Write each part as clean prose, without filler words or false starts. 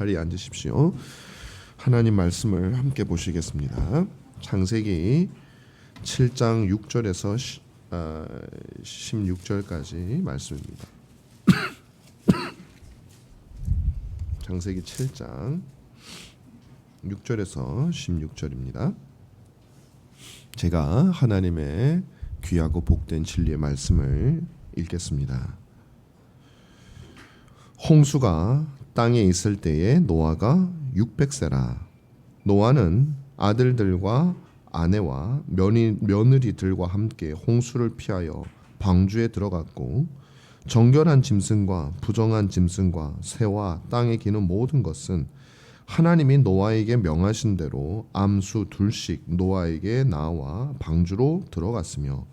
자리에 앉으십시오. 하나님 말씀을 함께 보시겠습니다. 창세기 7장 6절에서 16절까지 말씀입니다. 창세기 7장 6절에서 16절입니다. 제가 하나님의 귀하고 복된 진리의 말씀을 읽겠습니다. 홍수가 땅에 있을 때에 노아가 600세라. 노아는 아들들과 아내와 며느리들과 함께 홍수를 피하여 방주에 들어갔고, 정결한 짐승과 부정한 짐승과 새와 땅에 기는 모든 것은 하나님이 노아에게 명하신 대로 암수 둘씩 노아에게 나와 방주로 들어갔으며,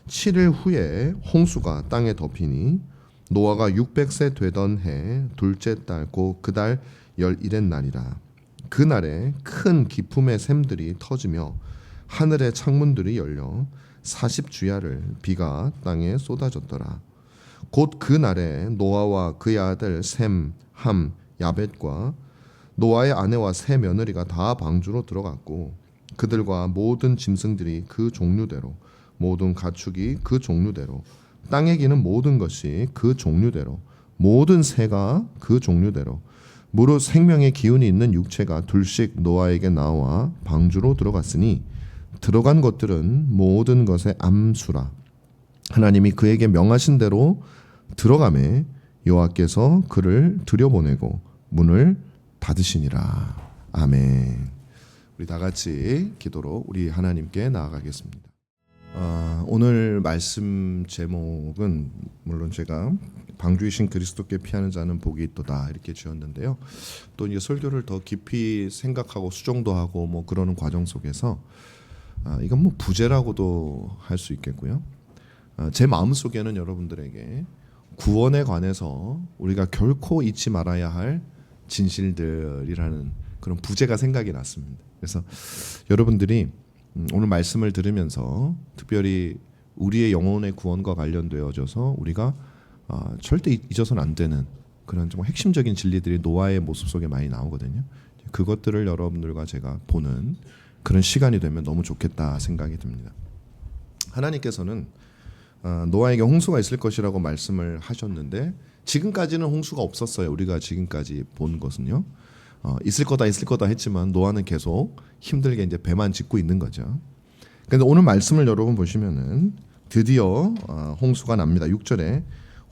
7일 후에 홍수가 땅에 덮이니 노아가 600세 되던 해 둘째 달 곧 그 달 11의 날이라. 그날에 큰 기품의 샘들이 터지며 하늘의 창문들이 열려 40주야를 비가 땅에 쏟아졌더라. 곧 그날에 노아와 그의 아들 셈, 함, 야벳과 노아의 아내와 세 며느리가 다 방주로 들어갔고, 그들과 모든 짐승들이 그 종류대로, 모든 가축이 그 종류대로, 땅에 기는 모든 것이 그 종류대로, 모든 새가 그 종류대로, 무릇 생명의 기운이 있는 육체가 둘씩 노아에게 나와 방주로 들어갔으니 들어간 것들은 모든 것의 암수라. 하나님이 그에게 명하신 대로 들어가매 여호와께서 그를 들여보내고 문을 닫으시니라. 아멘. 우리 다 같이 기도로 우리 하나님께 나아가겠습니다. 오늘 말씀 제목은 물론 제가 방주이신 그리스도께 피하는 자는 복이 있도다 이렇게 지었는데요. 또 이제 설교를 더 깊이 생각하고 수정도 하고 뭐 그러는 과정 속에서 이건 뭐 부제라고도 할 수 있겠고요. 제 마음 속에는 여러분들에게 구원에 관해서 우리가 결코 잊지 말아야 할 진실들이라는 그런 부제가 생각이 났습니다. 그래서 여러분들이 오늘 말씀을 들으면서 특별히 우리의 영혼의 구원과 관련되어져서 우리가 절대 잊어서는 안 되는 그런 정말 핵심적인 진리들이 노아의 모습 속에 많이 나오거든요. 그것들을 여러분들과 제가 보는 그런 시간이 되면 너무 좋겠다 생각이 듭니다. 하나님께서는 노아에게 홍수가 있을 것이라고 말씀을 하셨는데 지금까지는 홍수가 없었어요. 우리가 지금까지 본 것은요. 있을 거다 했지만 노아는 계속 힘들게 이제 배만 짓고 있는 거죠. 그런데 오늘 말씀을 여러분 보시면은 드디어 홍수가 납니다. 6절에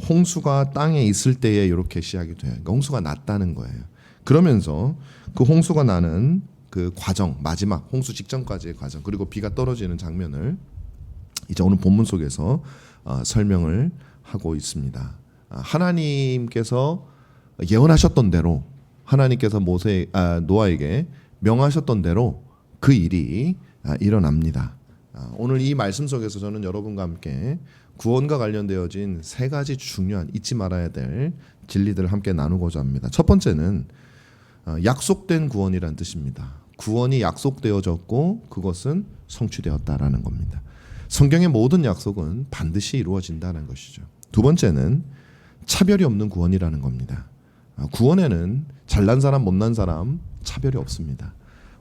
홍수가 땅에 있을 때에 이렇게 시작이 돼요. 그러니까 홍수가 났다는 거예요. 그러면서 그 홍수가 나는 그 과정, 마지막 홍수 직전까지의 과정, 그리고 비가 떨어지는 장면을 이제 오늘 본문 속에서 설명을 하고 있습니다. 하나님께서 예언하셨던 대로 하나님께서 노아에게 명하셨던 대로 그 일이 일어납니다. 오늘 이 말씀 속에서 저는 여러분과 함께 구원과 관련되어진 세 가지 중요한 잊지 말아야 될 진리들을 함께 나누고자 합니다. 첫 번째는 약속된 구원이란 뜻입니다. 구원이 약속되어졌고 그것은 성취되었다라는 겁니다. 성경의 모든 약속은 반드시 이루어진다는 것이죠. 두 번째는 차별이 없는 구원이라는 겁니다. 구원에는 잘난 사람 못난 사람 차별이 없습니다.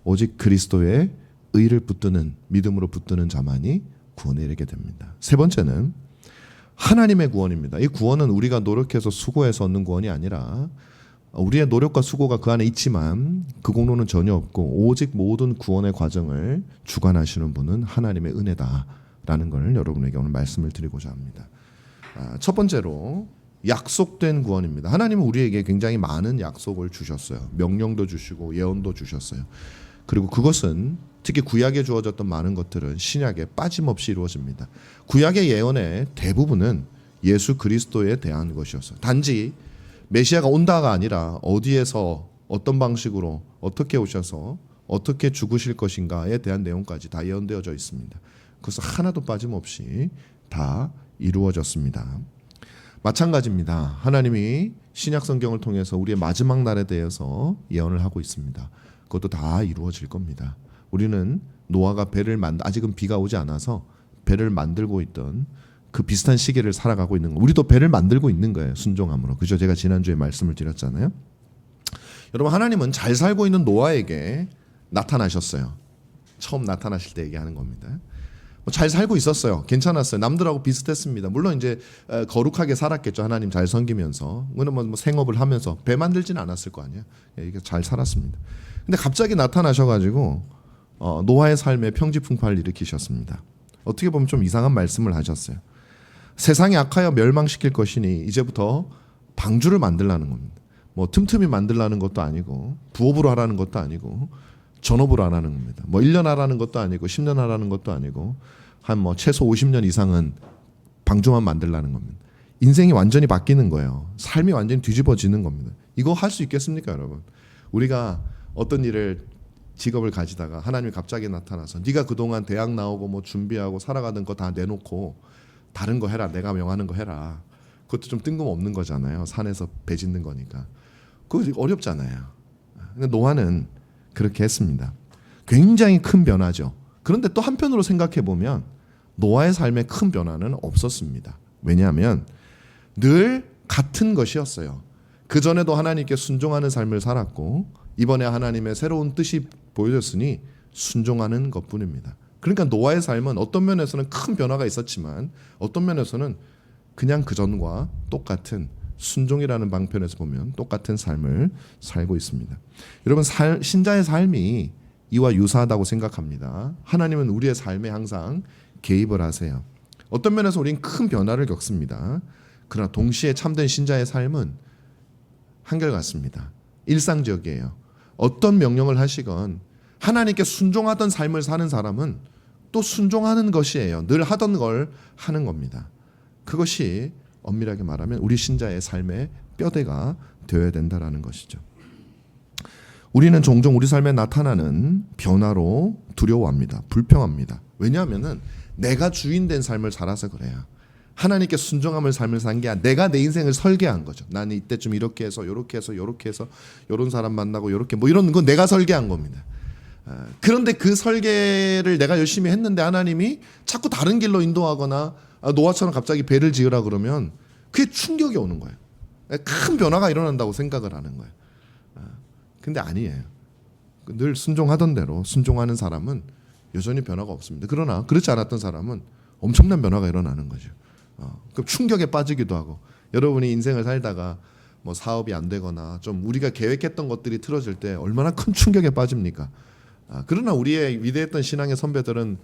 오직 그리스도의 의를 붙드는 믿음으로 붙드는 자만이 구원에 이르게 됩니다. 세 번째는 하나님의 구원입니다. 이 구원은 우리가 노력해서 수고해서 얻는 구원이 아니라 우리의 노력과 수고가 그 안에 있지만 그 공로는 전혀 없고 오직 모든 구원의 과정을 주관하시는 분은 하나님의 은혜다라는 것을 여러분에게 오늘 말씀을 드리고자 합니다. 첫 번째로 약속된 구원입니다. 하나님은 우리에게 굉장히 많은 약속을 주셨어요. 명령도 주시고 예언도 주셨어요. 그리고 그것은 특히 구약에 주어졌던 많은 것들은 신약에 빠짐없이 이루어집니다. 구약의 예언의 대부분은 예수 그리스도에 대한 것이었어요. 단지 메시아가 온다가 아니라 어디에서 어떤 방식으로 어떻게 오셔서 어떻게 죽으실 것인가에 대한 내용까지 다 예언되어져 있습니다. 그래서 하나도 빠짐없이 다 이루어졌습니다. 마찬가지입니다. 하나님이 신약 성경을 통해서 우리의 마지막 날에 대해서 예언을 하고 있습니다. 그것도 다 이루어질 겁니다. 우리는 노아가 아직은 비가 오지 않아서 배를 만들고 있던 그 비슷한 시기를 살아가고 있는 거. 우리도 배를 만들고 있는 거예요. 순종함으로. 그죠? 제가 지난주에 말씀을 드렸잖아요. 여러분, 하나님은 잘 살고 있는 노아에게 나타나셨어요. 처음 나타나실 때 얘기하는 겁니다. 잘 살고 있었어요. 괜찮았어요. 남들하고 비슷했습니다. 물론 이제 거룩하게 살았겠죠. 하나님 잘 섬기면서. 그러면 뭐 생업을 하면서 배 만들지는 않았을 거 아니에요. 이게 잘 살았습니다. 근데 갑자기 나타나셔가지고 노아의 삶에 평지풍파를 일으키셨습니다. 어떻게 보면 좀 이상한 말씀을 하셨어요. 세상이 악하여 멸망시킬 것이니 이제부터 방주를 만들라는 겁니다. 뭐 틈틈이 만들라는 것도 아니고 부업으로 하라는 것도 아니고 전업으로 하라는 겁니다. 뭐 1년 하라는 것도 아니고 10년 하라는 것도 아니고 한 뭐 최소 50년 이상은 방주만 만들라는 겁니다. 인생이 완전히 바뀌는 거예요. 삶이 완전히 뒤집어지는 겁니다. 이거 할 수 있겠습니까, 여러분? 우리가 어떤 일을 직업을 가지다가 하나님이 갑자기 나타나서 네가 그동안 대학 나오고 뭐 준비하고 살아가던 거 다 내놓고 다른 거 해라. 내가 명하는 거 해라. 그것도 좀 뜬금없는 거잖아요. 산에서 배 짓는 거니까. 그거 어렵잖아요. 근데 노아는 그렇게 했습니다. 굉장히 큰 변화죠. 그런데 또 한편으로 생각해 보면 노아의 삶에 큰 변화는 없었습니다. 왜냐하면 늘 같은 것이었어요. 그전에도 하나님께 순종하는 삶을 살았고 이번에 하나님의 새로운 뜻이 보여졌으니 순종하는 것뿐입니다. 그러니까 노아의 삶은 어떤 면에서는 큰 변화가 있었지만 어떤 면에서는 그냥 그전과 똑같은 순종이라는 방편에서 보면 똑같은 삶을 살고 있습니다. 여러분, 신자의 삶이 이와 유사하다고 생각합니다. 하나님은 우리의 삶에 항상 개입을 하세요. 어떤 면에서 우리는 큰 변화를 겪습니다. 그러나 동시에 참된 신자의 삶은 한결같습니다. 일상적이에요. 어떤 명령을 하시건 하나님께 순종하던 삶을 사는 사람은 또 순종하는 것이에요. 늘 하던 걸 하는 겁니다. 그것이 엄밀하게 말하면 우리 신자의 삶의 뼈대가 되어야 된다라는 것이죠. 우리는 종종 우리 삶에 나타나는 변화로 두려워합니다. 불평합니다. 왜냐하면 내가 주인 된 삶을 살아서 그래요. 하나님께 순종함을 삶을 산 게 아니라 내가 내 인생을 설계한 거죠. 나는 이때쯤 이렇게 해서 이렇게 해서 이렇게 해서 이런 사람 만나고 이렇게 뭐 이런 건 내가 설계한 겁니다. 그런데 그 설계를 내가 열심히 했는데 하나님이 자꾸 다른 길로 인도하거나 노아처럼 갑자기 배를 지으라 그러면 그게 충격이 오는 거예요. 큰 변화가 일어난다고 생각을 하는 거예요. 근데 아니에요. 늘 순종하던 대로 순종하는 사람은 여전히 변화가 없습니다. 그러나 그렇지 않았던 사람은 엄청난 변화가 일어나는 거죠. 그 충격에 빠지기도 하고 여러분이 인생을 살다가 뭐 사업이 안 되거나 좀 우리가 계획했던 것들이 틀어질 때 얼마나 큰 충격에 빠집니까? 그러나 우리의 위대했던 신앙의 선배들은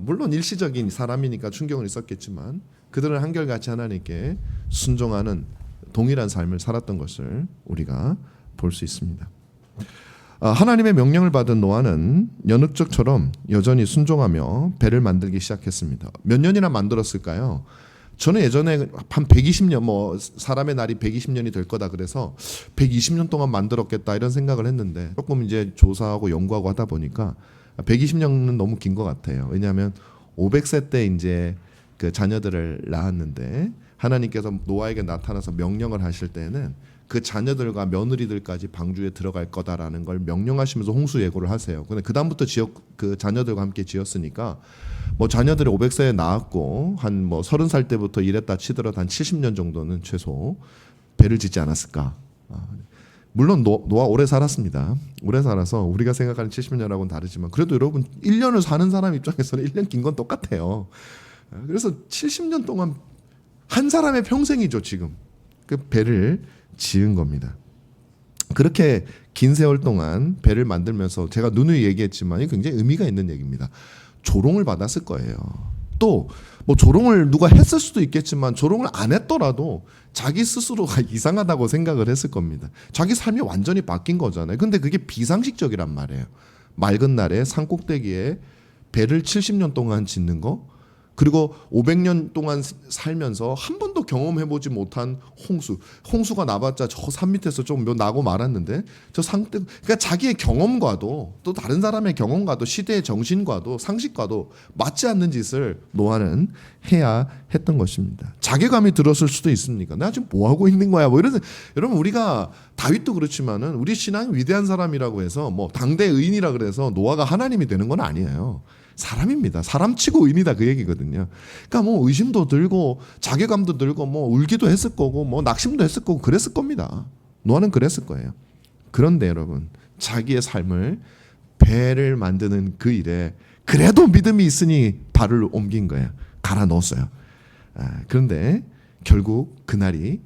물론 일시적인 사람이니까 충격은 있었겠지만 그들은 한결같이 하나님께 순종하는 동일한 삶을 살았던 것을 우리가 볼 수 있습니다. 하나님의 명령을 받은 노아는 연흑적처럼 여전히 순종하며 배를 만들기 시작했습니다. 몇 년이나 만들었을까요? 저는 예전에 한 120년 뭐 사람의 날이 120년이 될 거다 그래서 120년 동안 만들었겠다 이런 생각을 했는데 조금 이제 조사하고 연구하고 하다 보니까 120년은 너무 긴 것 같아요. 왜냐하면 500세 때 이제 그 자녀들을 낳았는데 하나님께서 노아에게 나타나서 명령을 하실 때는 그 자녀들과 며느리들까지 방주에 들어갈 거다라는 걸 명령하시면서 홍수 예고를 하세요. 근데 그 다음부터 그 자녀들과 함께 지었으니까 뭐 자녀들이 500세에 낳았고 한 뭐 30살 때부터 일했다 치더라도 한 70년 정도는 최소 배를 짓지 않았을까. 물론 노아 오래 살았습니다. 오래 살아서 우리가 생각하는 70년하고는 다르지만 그래도 여러분 1년을 사는 사람 입장에서는 1년 긴 건 똑같아요. 그래서 70년 동안 한 사람의 평생이죠. 지금 그 배를 지은 겁니다. 그렇게 긴 세월 동안 배를 만들면서 제가 누누이 얘기했지만 이게 굉장히 의미가 있는 얘기입니다. 조롱을 받았을 거예요. 또 뭐 조롱을 누가 했을 수도 있겠지만 조롱을 안 했더라도 자기 스스로가 이상하다고 생각을 했을 겁니다. 자기 삶이 완전히 바뀐 거잖아요. 근데 그게 비상식적이란 말이에요. 맑은 날에 산 꼭대기에 배를 70년 동안 짓는 거, 그리고 500년 동안 살면서 한 번도 경험해보지 못한 홍수가 나봤자 저 산 밑에서 좀 나고 말았는데 저 산, 그러니까 자기의 경험과도 또 다른 사람의 경험과도 시대의 정신과도 상식과도 맞지 않는 짓을 노아는 해야 했던 것입니다. 자괴감이 들었을 수도 있습니까? 내가 지금 뭐 하고 있는 거야? 뭐 이런. 여러분, 우리가 다윗도 그렇지만은 우리 신앙이 위대한 사람이라고 해서 뭐 당대 의인이라 그래서 노아가 하나님이 되는 건 아니에요. 사람입니다. 사람치고 의인이다 그 얘기거든요. 그러니까 뭐 의심도 들고 자괴감도 들고 뭐 울기도 했을 거고 뭐 낙심도 했을 거고 그랬을 겁니다. 노아는 그랬을 거예요. 그런데 여러분, 자기의 삶을 배를 만드는 그 일에 그래도 믿음이 있으니 발을 옮긴 거예요. 갈아 넣었어요. 그런데 결국 그날이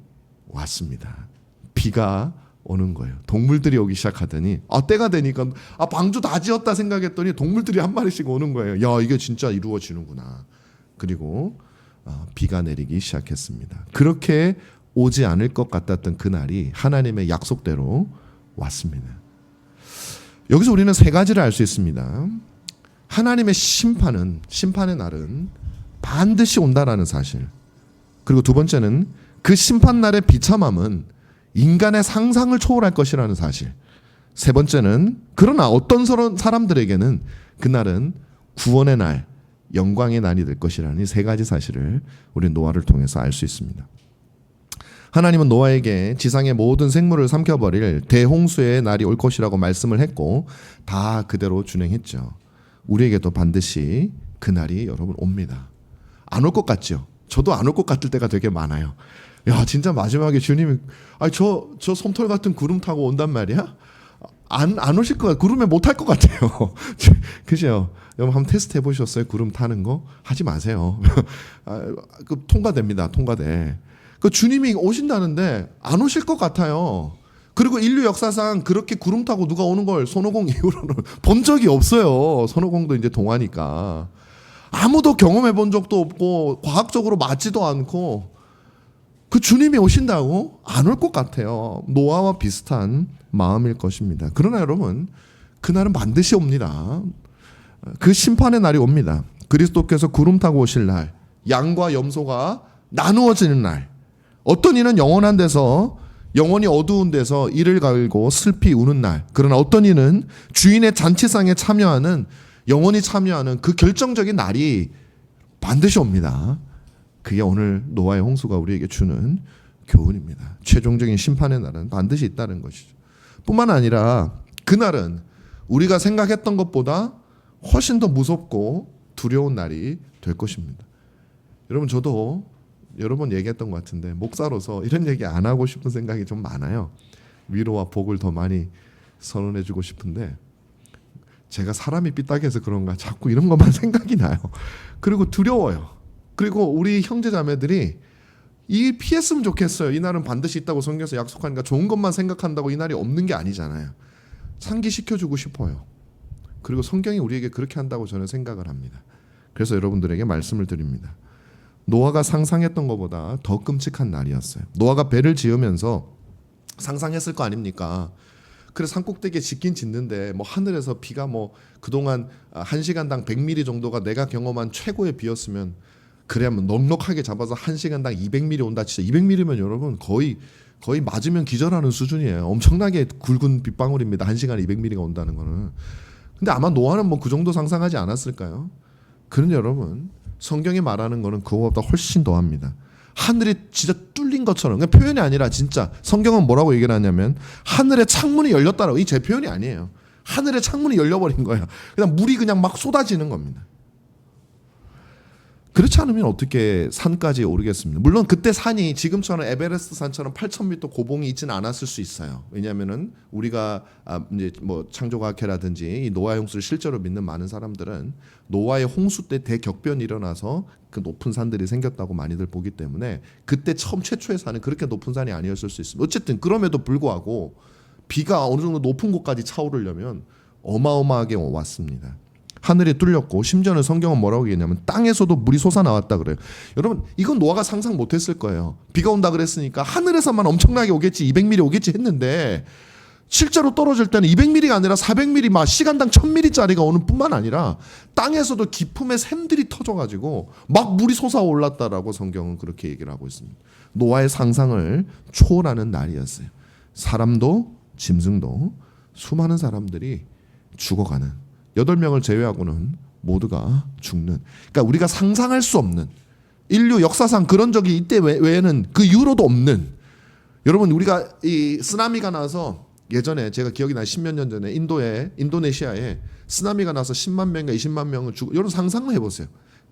왔습니다. 비가 오는 거예요. 동물들이 오기 시작하더니 때가 되니까 방주 다 지었다 생각했더니 동물들이 한 마리씩 오는 거예요. 야, 이게 진짜 이루어지는구나. 그리고 비가 내리기 시작했습니다. 그렇게 오지 않을 것 같았던 그날이 하나님의 약속대로 왔습니다. 여기서 우리는 세 가지를 알 수 있습니다. 하나님의 심판의 날은 반드시 온다라는 사실. 그리고 두 번째는 그 심판날의 비참함은 인간의 상상을 초월할 것이라는 사실. 세 번째는 그러나 어떤 사람들에게는 그날은 구원의 날, 영광의 날이 될 것이라는 이 세 가지 사실을 우리 노아를 통해서 알 수 있습니다. 하나님은 노아에게 지상의 모든 생물을 삼켜버릴 대홍수의 날이 올 것이라고 말씀을 했고 다 그대로 준행했죠. 우리에게도 반드시 그 날이 여러분 옵니다. 안 올 것 같죠? 저도 안 올 것 같을 때가 되게 많아요. 야, 진짜 마지막에 주님이 저 솜털 같은 구름 타고 온단 말이야? 안 오실 것 같아요. 구름에 못 탈 것 같아요. 그죠? 여러분 한번 테스트 해보셨어요? 구름 타는 거? 하지 마세요. 그 통과됩니다. 통과돼. 그 주님이 오신다는데 안 오실 것 같아요. 그리고 인류 역사상 그렇게 구름 타고 누가 오는 걸 손오공 이후로는 본 적이 없어요. 손오공도 이제 동안이니까. 아무도 경험해 본 적도 없고 과학적으로 맞지도 않고 그 주님이 오신다고 안 올 것 같아요. 노아와 비슷한 마음일 것입니다. 그러나 여러분, 그날은 반드시 옵니다. 그 심판의 날이 옵니다. 그리스도께서 구름 타고 오실 날, 양과 염소가 나누어지는 날, 어떤 이는 영원한 데서 영원히 어두운 데서 이를 갈고 슬피 우는 날, 그러나 어떤 이는 주인의 잔치상에 참여하는 영원히 참여하는 그 결정적인 날이 반드시 옵니다. 그게 오늘 노아의 홍수가 우리에게 주는 교훈입니다. 최종적인 심판의 날은 반드시 있다는 것이죠. 뿐만 아니라 그날은 우리가 생각했던 것보다 훨씬 더 무섭고 두려운 날이 될 것입니다. 여러분, 저도 여러 번 얘기했던 것 같은데 목사로서 이런 얘기 안 하고 싶은 생각이 좀 많아요. 위로와 복을 더 많이 선언해주고 싶은데 제가 사람이 삐딱해서 그런가 자꾸 이런 것만 생각이 나요. 그리고 두려워요. 그리고 우리 형제자매들이 이 피했으면 좋겠어요. 이 날은 반드시 있다고 성경에서 약속하니까 좋은 것만 생각한다고 이 날이 없는 게 아니잖아요. 상기시켜주고 싶어요. 그리고 성경이 우리에게 그렇게 한다고 저는 생각을 합니다. 그래서 여러분들에게 말씀을 드립니다. 노아가 상상했던 것보다 더 끔찍한 날이었어요. 노아가 배를 지으면서 상상했을 거 아닙니까? 그래서 산꼭대기에 짓긴 짓는데 뭐 하늘에서 비가 뭐 그동안 1시간당 100mm 정도가 내가 경험한 최고의 비였으면 그래야 뭐 넉넉하게 잡아서 1시간당 200mm 온다. 진짜 200mm면 여러분 거의 맞으면 기절하는 수준이에요. 엄청나게 굵은 빗방울입니다. 1시간에 200mm가 온다는 거는. 근데 아마 노아는 뭐 그 정도 상상하지 않았을까요? 그런데 여러분, 성경이 말하는 거는 그거보다 훨씬 더합니다. 하늘이 진짜 뚫린 것처럼, 그러니까 표현이 아니라 진짜 성경은 뭐라고 얘기를 하냐면 하늘의 창문이 열렸다라고. 이 제 표현이 아니에요. 하늘의 창문이 열려버린 거예요. 그냥 물이 그냥 막 쏟아지는 겁니다. 그렇지 않으면 어떻게 산까지 오르겠습니까? 물론 그때 산이 지금처럼 에베레스트 산처럼 8,000m 고봉이 있지는 않았을 수 있어요. 왜냐하면은 우리가 이제 뭐 창조과학회라든지 이 노아의 홍수를 실제로 믿는 많은 사람들은 노아의 홍수 때 대격변이 일어나서 그 높은 산들이 생겼다고 많이들 보기 때문에 그때 최초의 산은 그렇게 높은 산이 아니었을 수 있습니다. 어쨌든 그럼에도 불구하고 비가 어느 정도 높은 곳까지 차오르려면 어마어마하게 왔습니다. 하늘이 뚫렸고 심지어는 성경은 뭐라고 얘기했냐면 땅에서도 물이 솟아나왔다 그래요. 여러분, 이건 노아가 상상 못했을 거예요. 비가 온다 그랬으니까 하늘에서만 엄청나게 오겠지, 200mm 오겠지 했는데 실제로 떨어질 때는 200mm가 아니라 400mm, 막 시간당 1000mm짜리가 오는 뿐만 아니라 땅에서도 기품의 샘들이 터져가지고 막 물이 솟아올랐다라고 성경은 그렇게 얘기를 하고 있습니다. 노아의 상상을 초월하는 날이었어요. 사람도 짐승도 수많은 사람들이 죽어가는, 8명을 제외하고는 모두가 죽는, 그러니까 우리가 상상할 수 없는, 인류 역사상 그런 적이 이때 외에는 그 이후로도 없는, 여러분 우리가 이 쓰나미가 나서 예전에 제가 기억이 나요. 10몇 년 전에 인도네시아에 쓰나미가 나서 10만 명인가 20만 명을 여러분 상상을 해보세요.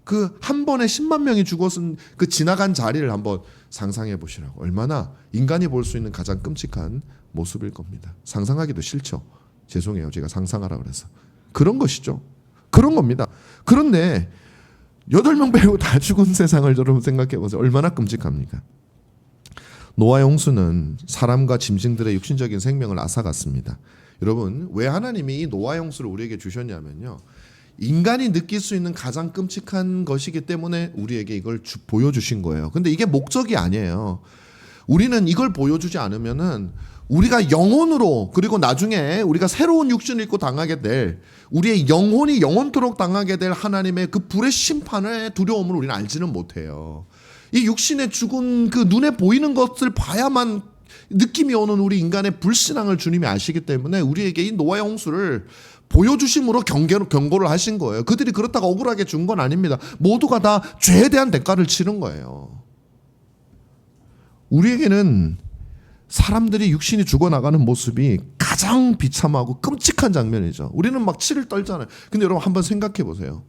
그 한 번에 10만 명이 죽었은 그 지나간 자리를 한번 상상해 보시라고. 얼마나 인간이 볼 수 있는 가장 끔찍한 모습일 겁니다. 상상하기도 싫죠. 죄송해요. 제가 상상하라 그래서. 그런 것이죠. 그런 겁니다. 그런데 8명 빼고 다 죽은 세상을 여러분 생각해 보세요. 얼마나 끔찍합니까? 노아의 홍수는 사람과 짐승들의 육신적인 생명을 앗아갔습니다. 여러분, 왜 하나님이 이 노아의 홍수를 우리에게 주셨냐면요, 인간이 느낄 수 있는 가장 끔찍한 것이기 때문에 우리에게 이걸 보여주신 거예요. 근데 이게 목적이 아니에요. 우리는 이걸 보여주지 않으면은 우리가 영혼으로, 그리고 나중에 우리가 새로운 육신을 입고 당하게 될, 우리의 영혼이 영원토록 당하게 될 하나님의 그 불의 심판의 두려움을 우리는 알지는 못해요. 이 육신의 죽은 그 눈에 보이는 것을 봐야만 느낌이 오는 우리 인간의 불신앙을 주님이 아시기 때문에 우리에게 이 노아의 홍수를 보여주심으로 경고를 하신 거예요. 그들이 그렇다고 억울하게 준 건 아닙니다. 모두가 다 죄에 대한 대가를 치른 거예요. 우리에게는 사람들이 육신이 죽어나가는 모습이 가장 비참하고 끔찍한 장면이죠. 우리는 막 치를 떨잖아요. 근데 여러분 한번 생각해 보세요.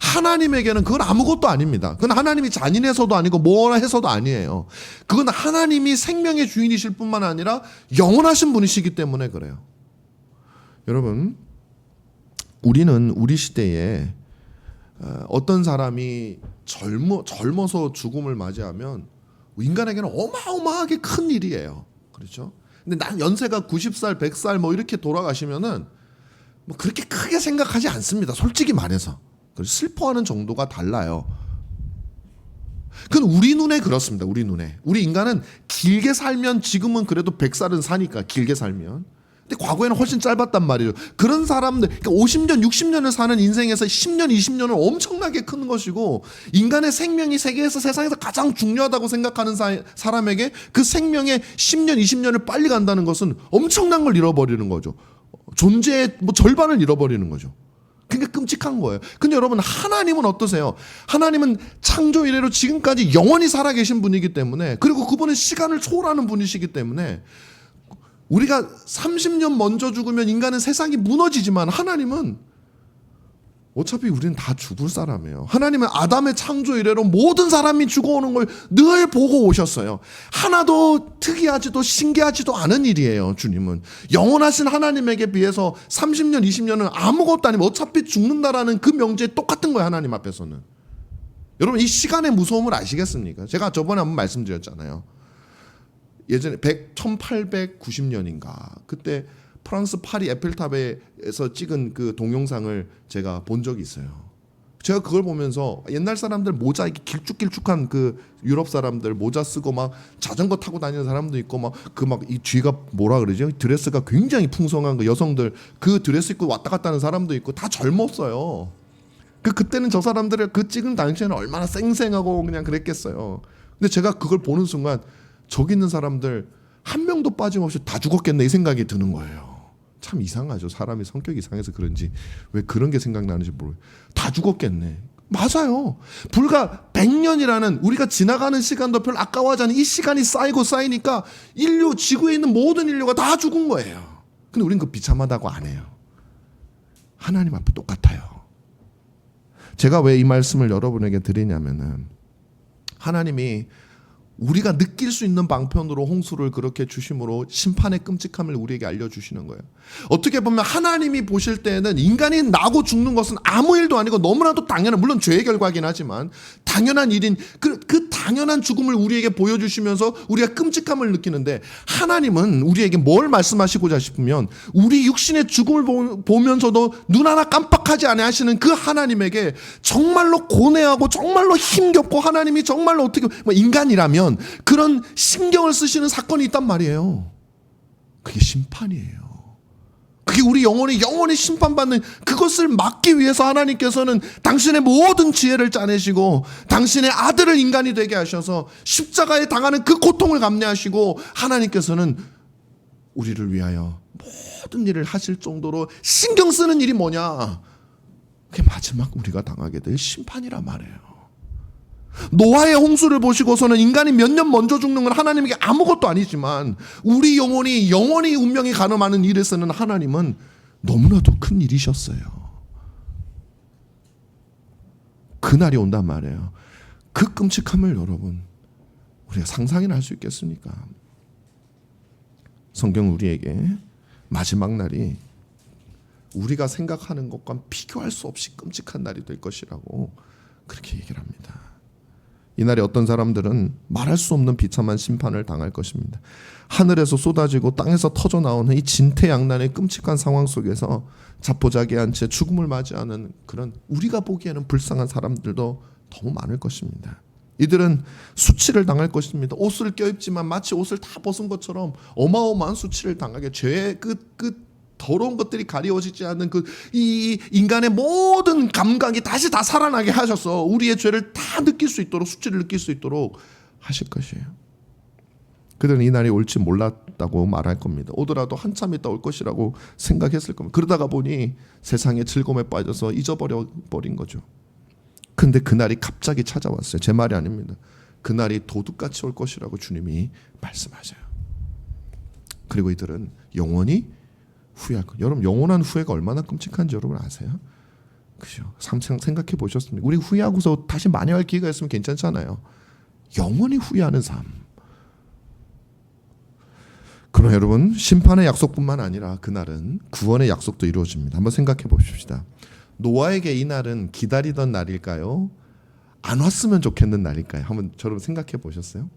하나님에게는 그건 아무것도 아닙니다. 그건 하나님이 잔인해서도 아니고 뭐라 해서도 아니에요. 그건 하나님이 생명의 주인이실 뿐만 아니라 영원하신 분이시기 때문에 그래요. 여러분, 우리는 우리 시대에 어떤 사람이 젊어서 죽음을 맞이하면 인간에게는 어마어마하게 큰 일이에요. 그렇죠? 근데 난 연세가 90살, 100살 뭐 이렇게 돌아가시면은 뭐 그렇게 크게 생각하지 않습니다. 솔직히 말해서. 슬퍼하는 정도가 달라요. 그건 우리 눈에 그렇습니다. 우리 눈에. 우리 인간은 길게 살면, 지금은 그래도 100살은 사니까 길게 살면. 근데 과거에는 훨씬 짧았단 말이에요. 그런 사람들, 그러니까 50년, 60년을 사는 인생에서 10년, 20년은 엄청나게 큰 것이고, 인간의 생명이 세계에서, 세상에서 가장 중요하다고 생각하는 사람에게 그 생명의 10년, 20년을 빨리 간다는 것은 엄청난 걸 잃어버리는 거죠. 존재의 뭐 절반을 잃어버리는 거죠. 그러니까 끔찍한 거예요. 근데 여러분, 하나님은 어떠세요? 하나님은 창조 이래로 지금까지 영원히 살아계신 분이기 때문에, 그리고 그분은 시간을 초월하는 분이시기 때문에, 우리가 30년 먼저 죽으면 인간은 세상이 무너지지만 하나님은 어차피 우리는 다 죽을 사람이에요. 하나님은 아담의 창조 이래로 모든 사람이 죽어오는 걸 늘 보고 오셨어요. 하나도 특이하지도 신기하지도 않은 일이에요. 주님은 영원하신 하나님에게 비해서 30년 20년은 아무것도 아니면 어차피 죽는다라는 그 명제에 똑같은 거예요. 하나님 앞에서는. 여러분, 이 시간의 무서움을 아시겠습니까? 제가 저번에 한번 말씀드렸잖아요. 예전에 1890년인가 그때 프랑스 파리 에펠탑에서 찍은 그 동영상을 제가 본 적이 있어요. 제가 그걸 보면서 옛날 사람들 모자 이렇게 길쭉길쭉한 그 유럽 사람들 모자 쓰고 막 자전거 타고 다니는 사람도 있고 막 그 막 이 뒤가 뭐라 그러죠? 드레스가 굉장히 풍성한 그 여성들 그 드레스 입고 왔다 갔다 하는 사람도 있고 다 젊었어요. 그때는 저 사람들을 그 찍은 당시에는 얼마나 쌩쌩하고 그냥 그랬겠어요. 근데 제가 그걸 보는 순간 저기 있는 사람들 한 명도 빠짐없이 다 죽었겠네 이 생각이 드는 거예요. 참 이상하죠. 사람이 성격이 이상해서 그런지 왜 그런 게 생각나는지 모르겠어요. 다 죽었겠네. 맞아요. 불과 100년이라는 우리가 지나가는 시간도 별로 아까워하지 않은 이 시간이 쌓이고 쌓이니까 인류, 지구에 있는 모든 인류가 다 죽은 거예요. 근데 우린 그 비참하다고 안 해요. 하나님 앞에 똑같아요. 제가 왜 이 말씀을 여러분에게 드리냐면은 하나님이 우리가 느낄 수 있는 방편으로 홍수를 그렇게 주심으로 심판의 끔찍함을 우리에게 알려주시는 거예요. 어떻게 보면 하나님이 보실 때는 인간이 나고 죽는 것은 아무 일도 아니고 너무나도 당연한, 물론 죄의 결과이긴 하지만 당연한 일인 그 당연한 죽음을 우리에게 보여주시면서 우리가 끔찍함을 느끼는데, 하나님은 우리에게 뭘 말씀하시고자 싶으면 우리 육신의 죽음을 보면서도 눈 하나 깜빡하지 않아 하시는 그 하나님에게 정말로 고뇌하고 정말로 힘겹고, 하나님이 정말로 어떻게 뭐 인간이라면 그런 신경을 쓰시는 사건이 있단 말이에요. 그게 심판이에요. 그게 우리 영원히 심판받는 그것을 막기 위해서 하나님께서는 당신의 모든 지혜를 짜내시고 당신의 아들을 인간이 되게 하셔서 십자가에 당하는 그 고통을 감내하시고, 하나님께서는 우리를 위하여 모든 일을 하실 정도로 신경 쓰는 일이 뭐냐? 그게 마지막 우리가 당하게 될 심판이란 말이에요. 노아의 홍수를 보시고서는 인간이 몇 년 먼저 죽는 건 하나님에게 아무것도 아니지만 우리 영혼이 운명이 가늠하는 일에서는 하나님은 너무나도 큰 일이셨어요. 그날이 온단 말이에요. 그 끔찍함을 여러분 우리가 상상이나 할 수 있겠습니까? 성경 우리에게 마지막 날이 우리가 생각하는 것과 비교할 수 없이 끔찍한 날이 될 것이라고 그렇게 얘기를 합니다. 이날에 어떤 사람들은 말할 수 없는 비참한 심판을 당할 것입니다. 하늘에서 쏟아지고 땅에서 터져나오는 이 진퇴양난의 끔찍한 상황 속에서 자포자기한 채 죽음을 맞이하는 그런 우리가 보기에는 불쌍한 사람들도 너무 많을 것입니다. 이들은 수치를 당할 것입니다. 옷을 껴입지만 마치 옷을 다 벗은 것처럼 어마어마한 수치를 당하게 죄의 그 더러운 것들이 가리워지지 않는 이 인간의 모든 감각이 다시 다 살아나게 하셔서 우리의 죄를 다 느낄 수 있도록 수치를 느낄 수 있도록 하실 것이에요. 그들은 이 날이 올지 몰랐다고 말할 겁니다. 오더라도 한참 있다 올 것이라고 생각했을 겁니다. 그러다가 보니 세상의 즐거움에 빠져서 잊어버려 버린 거죠. 근데 그날이 갑자기 찾아왔어요. 제 말이 아닙니다. 그날이 도둑같이 올 것이라고 주님이 말씀하셔요. 그리고 이들은 영원히 후회할 거. 여러분 영원한 후회가 얼마나 끔찍한지 여러분 아세요? 그죠? 생각해 보셨습니까? 우리 후회하고서 다시 만회할 기회가 있으면 괜찮잖아요. 영원히 후회하는 삶. 그러나 여러분 심판의 약속뿐만 아니라 그날은 구원의 약속도 이루어집니다. 한번 생각해 봅시다. 노아에게 이 날은 기다리던 날일까요? 안 왔으면 좋겠는 날일까요? 한번 여러분 생각해 보셨어요?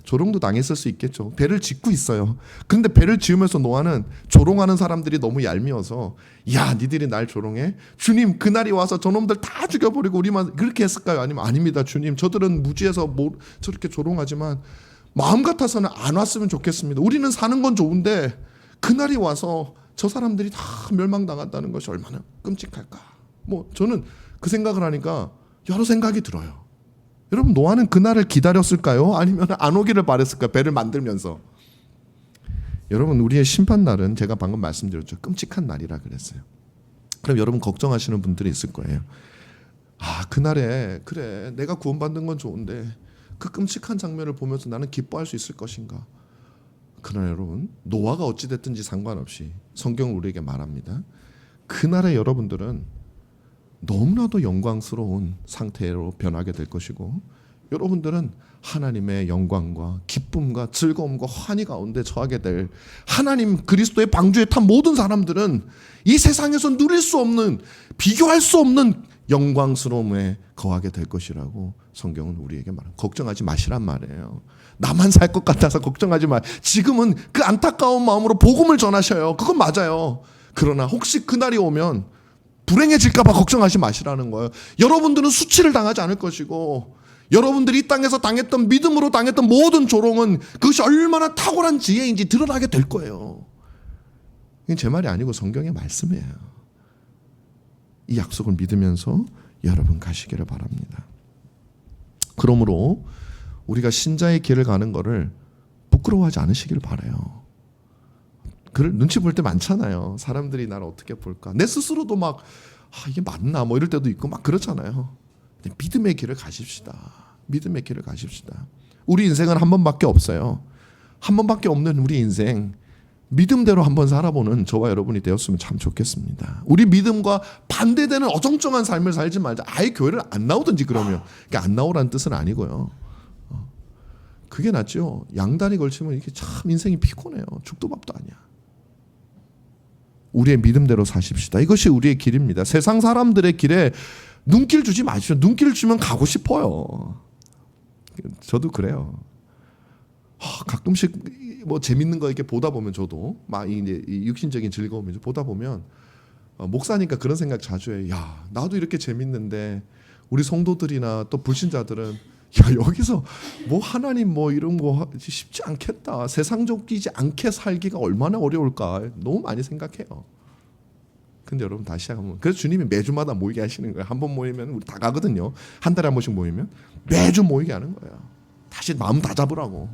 조롱도 당했을 수 있겠죠. 배를 짓고 있어요. 그런데 배를 지으면서 노아는 조롱하는 사람들이 너무 얄미워서 야 니들이 날 조롱해? 주님 그날이 와서 저놈들 다 죽여버리고 우리만 그렇게 했을까요? 아니면 아닙니다 주님 저들은 무지해서 저렇게 조롱하지만 마음 같아서는 안 왔으면 좋겠습니다. 우리는 사는 건 좋은데 그날이 와서 저 사람들이 다 멸망당한다는 것이 얼마나 끔찍할까. 저는 그 생각을 하니까 여러 생각이 들어요. 여러분 노아는 그날을 기다렸을까요? 아니면 안 오기를 바랬을까요? 배를 만들면서. 여러분 우리의 심판날은 제가 방금 말씀드렸죠. 끔찍한 날이라 그랬어요. 그럼 여러분 걱정하시는 분들이 있을 거예요. 그날에 그래 내가 구원받는 건 좋은데 그 끔찍한 장면을 보면서 나는 기뻐할 수 있을 것인가. 그러나 여러분 노아가 어찌됐든지 상관없이 성경은 우리에게 말합니다. 그날에 여러분들은 너무나도 영광스러운 상태로 변하게 될 것이고 여러분들은 하나님의 영광과 기쁨과 즐거움과 환희 가운데 처하게 될 하나님 그리스도의 방주에 탄 모든 사람들은 이 세상에서 누릴 수 없는 비교할 수 없는 영광스러움에 거하게 될 것이라고 성경은 우리에게 말합니다. 걱정하지 마시란 말이에요. 나만 살 것 같아서 걱정하지 마. 지금은 그 안타까운 마음으로 복음을 전하셔요. 그건 맞아요. 그러나 혹시 그날이 오면 불행해질까 봐 걱정하지 마시라는 거예요. 여러분들은 수치를 당하지 않을 것이고 여러분들이 이 땅에서 당했던 믿음으로 당했던 모든 조롱은 그것이 얼마나 탁월한 지혜인지 드러나게 될 거예요. 이건 제 말이 아니고 성경의 말씀이에요. 이 약속을 믿으면서 여러분 가시기를 바랍니다. 그러므로 우리가 신자의 길을 가는 것을 부끄러워하지 않으시길 바라요. 그걸 눈치 볼 때 많잖아요. 사람들이 나를 어떻게 볼까. 내 스스로도 막 이게 맞나 이럴 때도 있고 막 그렇잖아요. 믿음의 길을 가십시다. 믿음의 길을 가십시다. 우리 인생은 한 번밖에 없어요. 한 번밖에 없는 우리 인생 믿음대로 한번 살아보는 저와 여러분이 되었으면 참 좋겠습니다. 우리 믿음과 반대되는 어정쩡한 삶을 살지 말자. 아예 교회를 안 나오든지 그러면. 그러니까 안 나오라는 뜻은 아니고요. 그게 낫죠. 양다리 걸치면 이게 참 인생이 피곤해요. 죽도 밥도 아니야. 우리의 믿음대로 사십시다. 이것이 우리의 길입니다. 세상 사람들의 길에 눈길 주지 마십시오. 눈길 주면 가고 싶어요. 저도 그래요. 가끔씩 재밌는 거 이렇게 보다 보면 저도 막 이제 육신적인 즐거움이 보다 보면 목사니까 그런 생각 자주 해요. 야, 나도 이렇게 재밌는데 우리 성도들이나 또 불신자들은 여기서 하나님 이런 거 쉽지 않겠다. 세상적이지 않게 살기가 얼마나 어려울까. 너무 많이 생각해요. 근데 여러분 다시 시작하면 그래서 주님이 매주마다 모이게 하시는 거예요. 한 번 모이면 우리 다 가거든요. 한 달에 한 번씩 모이면 매주 모이게 하는 거예요. 다시 마음 다 잡으라고.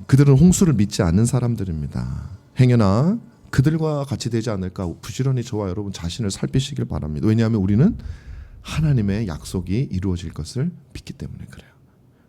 그들은 홍수를 믿지 않는 사람들입니다. 행여나 그들과 같이 되지 않을까 부지런히 저와 여러분 자신을 살피시길 바랍니다. 왜냐하면 우리는 하나님의 약속이 이루어질 것을 믿기 때문에 그래요.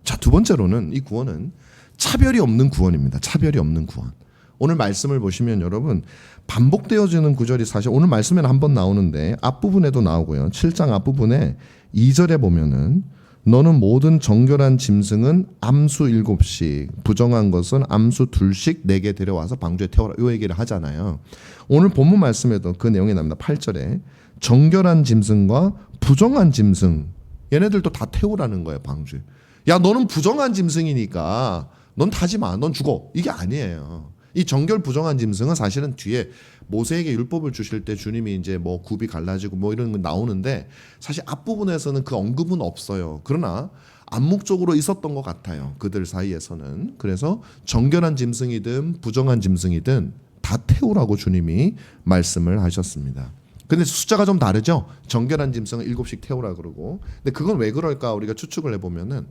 자, 두 번째로는 이 구원은 차별이 없는 구원입니다. 차별이 없는 구원. 오늘 말씀을 보시면 여러분 반복되어지는 구절이 사실 오늘 말씀에는 한 번 나오는데 앞부분에도 나오고요. 7장 앞부분에 2절에 보면은 너는 모든 정결한 짐승은 암수 7씩 부정한 것은 암수 2씩 내게 데려와서 방주에 태워라. 이 얘기를 하잖아요. 오늘 본문 말씀에도 그 내용이 나옵니다. 8절에 정결한 짐승과 부정한 짐승 얘네들도 다 태우라는 거예요. 방주에. 야 너는 부정한 짐승이니까 넌 타지 마. 넌 죽어. 이게 아니에요. 이 정결 부정한 짐승은 사실은 뒤에 모세에게 율법을 주실 때 주님이 이제 뭐 굽이 갈라지고 뭐 이런 거 나오는데 사실 앞부분에서는 그 언급은 없어요. 그러나 암묵적으로 있었던 것 같아요. 그들 사이에서는. 그래서 정결한 짐승이든 부정한 짐승이든 다 태우라고 주님이 말씀을 하셨습니다. 근데 숫자가 좀 다르죠. 정결한 짐승은 7씩 태우라 그러고. 근데 그건 왜 그럴까 우리가 추측을 해보면은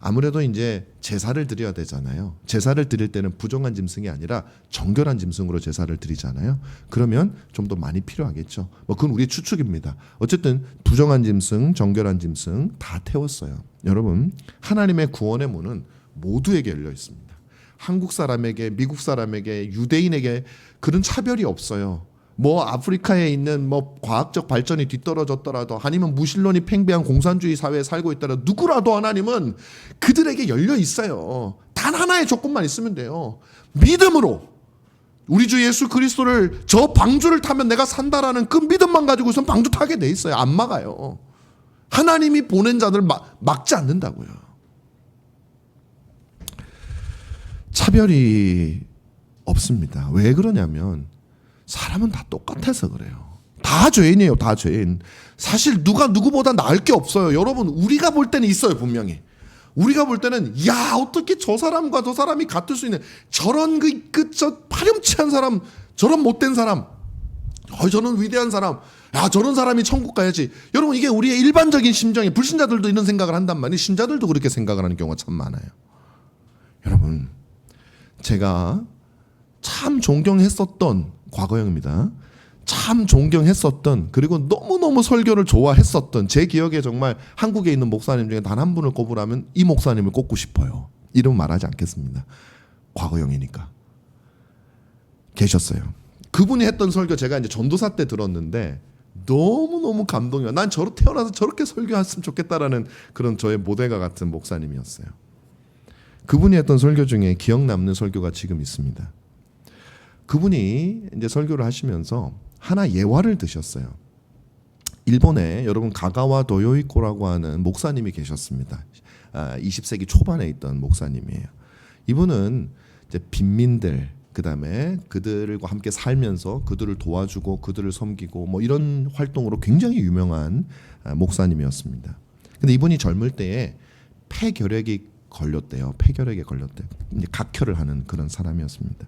아무래도 이제 제사를 드려야 되잖아요. 제사를 드릴 때는 부정한 짐승이 아니라 정결한 짐승으로 제사를 드리잖아요. 그러면 좀 더 많이 필요하겠죠. 뭐 그건 우리의 추측입니다. 어쨌든 부정한 짐승, 정결한 짐승 다 태웠어요. 여러분, 하나님의 구원의 문은 모두에게 열려 있습니다. 한국 사람에게, 미국 사람에게, 유대인에게 그런 차별이 없어요. 뭐 아프리카에 있는 뭐 과학적 발전이 뒤떨어졌더라도 아니면 무신론이 팽배한 공산주의 사회에 살고 있더라도 누구라도 하나님은 그들에게 열려 있어요. 단 하나의 조건만 있으면 돼요. 믿음으로 우리 주 예수 그리스도를 저 방주를 타면 내가 산다라는 그 믿음만 가지고선 방주 타게 돼 있어요. 안 막아요. 하나님이 보낸 자들 막지 않는다고요. 차별이 없습니다. 왜 그러냐면 사람은 다 똑같아서 그래요. 다 죄인이에요. 다 죄인. 사실 누가 누구보다 나을 게 없어요. 여러분 우리가 볼 때는 있어요. 분명히. 우리가 볼 때는 야 어떻게 저 사람과 저 사람이 같을 수 있는 저런 저 파렴치한 사람 저런 못된 사람 저런 위대한 사람 야 저런 사람이 천국 가야지. 여러분 이게 우리의 일반적인 심정이 불신자들도 이런 생각을 한단 말이에요. 신자들도 그렇게 생각을 하는 경우가 참 많아요. 여러분 제가 참 존경했었던 과거형입니다. 참 존경했었던 그리고 너무너무 설교를 좋아했었던 제 기억에 정말 한국에 있는 목사님 중에 단 한 분을 꼽으라면 이 목사님을 꼽고 싶어요. 이름 말하지 않겠습니다. 과거형이니까. 계셨어요. 그분이 했던 설교 제가 이제 전도사 때 들었는데 너무너무 감동이에요. 난 태어나서 저렇게 설교했으면 좋겠다라는 그런 저의 모델과 같은 목사님이었어요. 그분이 했던 설교 중에 기억 남는 설교가 지금 있습니다. 그분이 이제 설교를 하시면서 하나 예화를 드셨어요. 일본에 여러분 가가와 도요이코라고 하는 목사님이 계셨습니다. 20세기 초반에 있던 목사님이에요. 이분은 이제 빈민들 그다음에 그들과 함께 살면서 그들을 도와주고 그들을 섬기고 뭐 이런 활동으로 굉장히 유명한 목사님이었습니다. 근데 이분이 젊을 때에 폐결핵이 걸렸대요. 폐결핵에 걸렸대요. 이제 각혈을 하는 그런 사람이었습니다.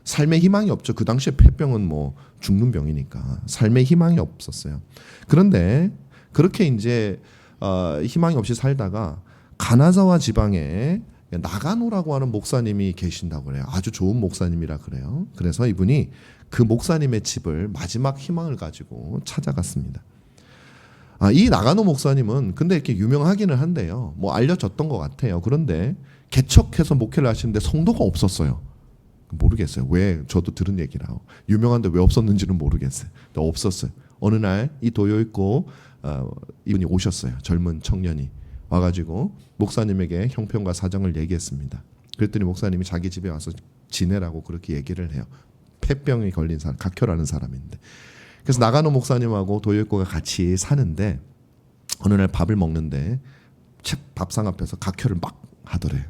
삶의 희망이 없죠. 그 당시에 폐병은 뭐 죽는 병이니까 삶의 희망이 없었어요. 그런데 그렇게 이제 희망이 없이 살다가 가나자와 지방에 나가노라고 하는 목사님이 계신다고 그래요. 아주 좋은 목사님이라 그래요. 그래서 이분이 그 목사님의 집을 마지막 희망을 가지고 찾아갔습니다. 이 나가노 목사님은 근데 이렇게 유명하기는 한데요. 뭐 알려졌던 것 같아요. 그런데 개척해서 목회를 하시는데 성도가 없었어요. 모르겠어요. 왜 저도 들은 얘기라 유명한데 왜 없었는지는 모르겠어요. 없었어요. 어느 날 이 도요있고 이분이 오셨어요. 젊은 청년이 와가지고 목사님에게 형편과 사정을 얘기했습니다. 그랬더니 목사님이 자기 집에 와서 지내라고 그렇게 얘기를 해요. 폐병이 걸린 사람, 각혈하는 사람인데. 그래서 나가노 목사님하고 도요있고가 같이 사는데 어느 날 밥을 먹는데 밥상 앞에서 각혈을 막 하더래요.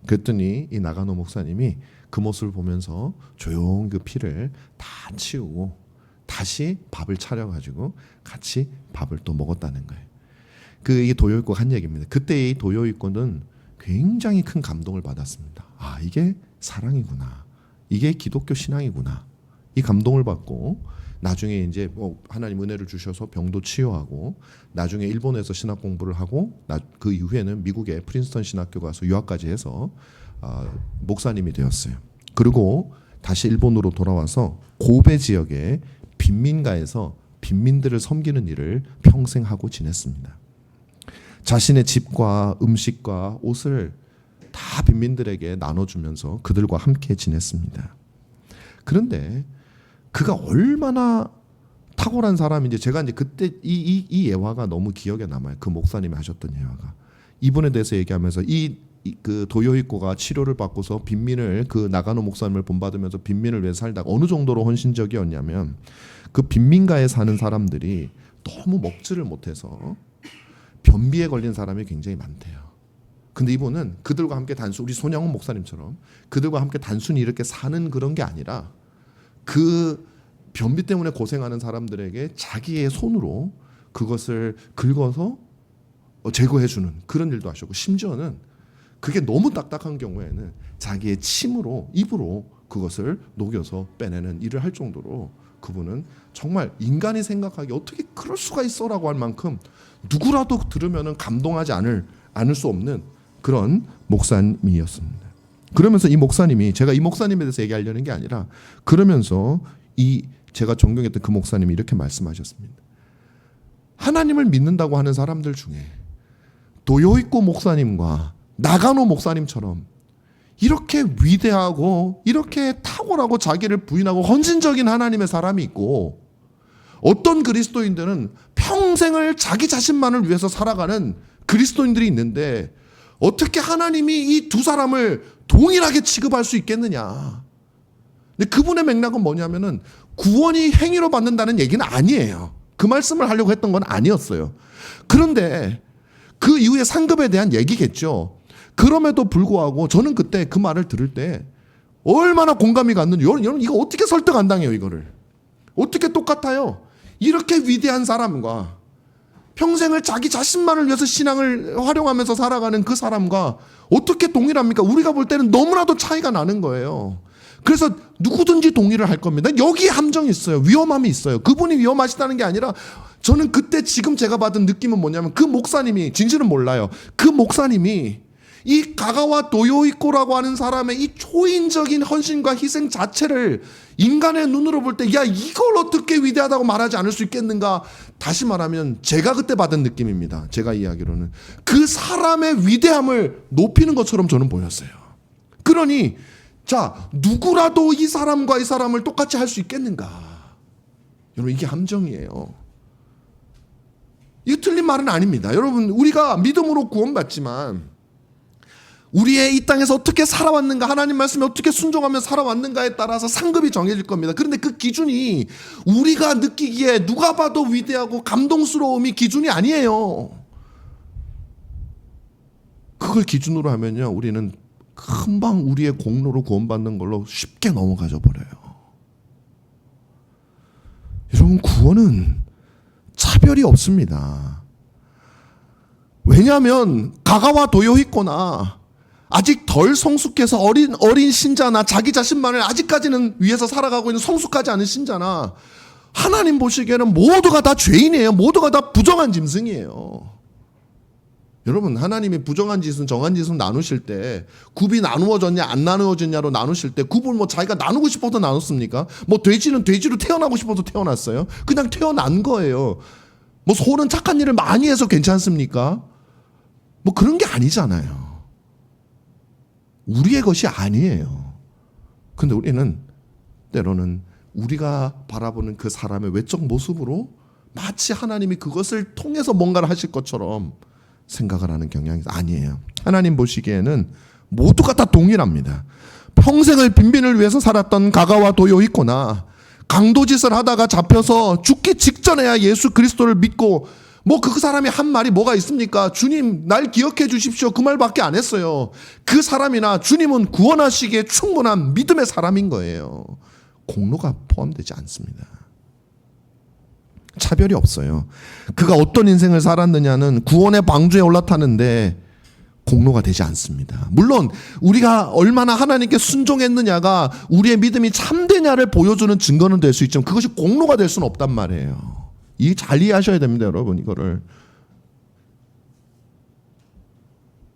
그랬더니 이 나가노 목사님이 그 모습을 보면서 조용히 그 피를 다 치우고 다시 밥을 차려가지고 같이 밥을 또 먹었다는 거예요. 이게 도요익고가 한 얘기입니다. 그때 이 도요익고는 굉장히 큰 감동을 받았습니다. 아 이게 사랑이구나. 이게 기독교 신앙이구나. 이 감동을 받고 나중에 이제 하나님 은혜를 주셔서 병도 치유하고 나중에 일본에서 신학 공부를 하고 그 이후에는 미국의 프린스턴 신학교 가서 유학까지 해서 목사님이 되었어요. 그리고 다시 일본으로 돌아와서 고베 지역의 빈민가에서 빈민들을 섬기는 일을 평생 하고 지냈습니다. 자신의 집과 음식과 옷을 다 빈민들에게 나눠주면서 그들과 함께 지냈습니다. 그런데 그가 얼마나 탁월한 사람인지 제가 이제 그때 이 예화가 너무 기억에 남아요. 그 목사님이 하셨던 예화가. 이분에 대해서 얘기하면서 그 도요히코가 치료를 받고서 빈민을 그 나가노 목사님을 본받으면서 빈민을 위해 살다가 어느 정도로 헌신적이었냐면 그 빈민가에 사는 사람들이 너무 먹지를 못해서 변비에 걸린 사람이 굉장히 많대요. 근데 이분은 그들과 함께 우리 손양훈 목사님처럼 그들과 함께 단순히 이렇게 사는 그런 게 아니라 그 변비 때문에 고생하는 사람들에게 자기의 손으로 그것을 긁어서 제거해주는 그런 일도 하셨고, 심지어는 그게 너무 딱딱한 경우에는 자기의 침으로, 입으로 그것을 녹여서 빼내는 일을 할 정도로 그분은 정말 인간이 생각하기 어떻게 그럴 수가 있어라고 할 만큼 누구라도 들으면 감동하지 않을 수 없는 그런 목사님이었습니다. 그러면서 이 목사님이, 제가 이 목사님에 대해서 얘기하려는 게 아니라, 그러면서 제가 존경했던 그 목사님이 이렇게 말씀하셨습니다. 하나님을 믿는다고 하는 사람들 중에 도요히코 목사님과 나가노 목사님처럼 이렇게 위대하고 이렇게 탁월하고 자기를 부인하고 헌신적인 하나님의 사람이 있고, 어떤 그리스도인들은 평생을 자기 자신만을 위해서 살아가는 그리스도인들이 있는데 어떻게 하나님이 이 두 사람을 동일하게 취급할 수 있겠느냐. 근데 그분의 맥락은 뭐냐면은 구원이 행위로 받는다는 얘기는 아니에요. 그 말씀을 하려고 했던 건 아니었어요. 그런데 그 이후에 상급에 대한 얘기겠죠. 그럼에도 불구하고 저는 그때 그 말을 들을 때 얼마나 공감이 갔는지, 여러분 이거 어떻게 설득 안 당해요? 이거를 어떻게 똑같아요? 이렇게 위대한 사람과 평생을 자기 자신만을 위해서 신앙을 활용하면서 살아가는 그 사람과 어떻게 동일합니까? 우리가 볼 때는 너무나도 차이가 나는 거예요. 그래서 누구든지 동의를 할 겁니다. 여기에 함정이 있어요. 위험함이 있어요. 그분이 위험하시다는 게 아니라, 저는 그때 지금 제가 받은 느낌은 뭐냐면, 그 목사님이, 진실은 몰라요, 그 목사님이 이 가가와 도요히코라고 하는 사람의 이 초인적인 헌신과 희생 자체를 인간의 눈으로 볼 때, 야, 이걸 어떻게 위대하다고 말하지 않을 수 있겠는가. 다시 말하면 제가 그때 받은 느낌입니다. 제가 이야기로는 그 사람의 위대함을 높이는 것처럼 저는 보였어요. 그러니 자, 누구라도 이 사람과 이 사람을 똑같이 할 수 있겠는가. 여러분, 이게 함정이에요. 이거 틀린 말은 아닙니다. 여러분, 우리가 믿음으로 구원받지만 우리의 이 땅에서 어떻게 살아왔는가, 하나님 말씀에 어떻게 순종하며 살아왔는가에 따라서 상급이 정해질 겁니다. 그런데 그 기준이 우리가 느끼기에 누가 봐도 위대하고 감동스러움이 기준이 아니에요. 그걸 기준으로 하면요, 우리는 금방 우리의 공로로 구원받는 걸로 쉽게 넘어가져 버려요. 여러분, 구원은 차별이 없습니다. 왜냐하면 가가와 도요히코나 아직 덜 성숙해서 어린 신자나 자기 자신만을 아직까지는 위해서 살아가고 있는 성숙하지 않은 신자나, 하나님 보시기에는 모두가 다 죄인이에요. 모두가 다 부정한 짐승이에요. 여러분, 하나님이 부정한 짓은 정한 짓은 나누실 때 굽이 나누어졌냐 안 나누어졌냐로 나누실 때 굽을 뭐 자기가 나누고 싶어서 나눴습니까? 뭐 돼지는 돼지로 태어나고 싶어서 태어났어요? 그냥 태어난 거예요. 뭐 소는 착한 일을 많이 해서 괜찮습니까? 뭐 그런 게 아니잖아요. 우리의 것이 아니에요. 근데 우리는 때로는 우리가 바라보는 그 사람의 외적 모습으로 마치 하나님이 그것을 통해서 뭔가를 하실 것처럼 생각을 하는 경향이 아니에요. 하나님 보시기에는 모두가 다 동일합니다. 평생을 빈빈을 위해서 살았던 가가와 도요히코나 강도짓을 하다가 잡혀서 죽기 직전에야 예수 그리스도를 믿고, 뭐 그 사람이 한 말이 뭐가 있습니까? 주님, 날 기억해 주십시오. 그 말밖에 안 했어요. 그 사람이나 주님은 구원하시기에 충분한 믿음의 사람인 거예요. 공로가 포함되지 않습니다. 차별이 없어요. 그가 어떤 인생을 살았느냐는 구원의 방주에 올라타는데 공로가 되지 않습니다. 물론 우리가 얼마나 하나님께 순종했느냐가 우리의 믿음이 참되냐를 보여주는 증거는 될 수 있지만 그것이 공로가 될 수는 없단 말이에요. 이 잘 이해하셔야 됩니다, 여러분. 이거를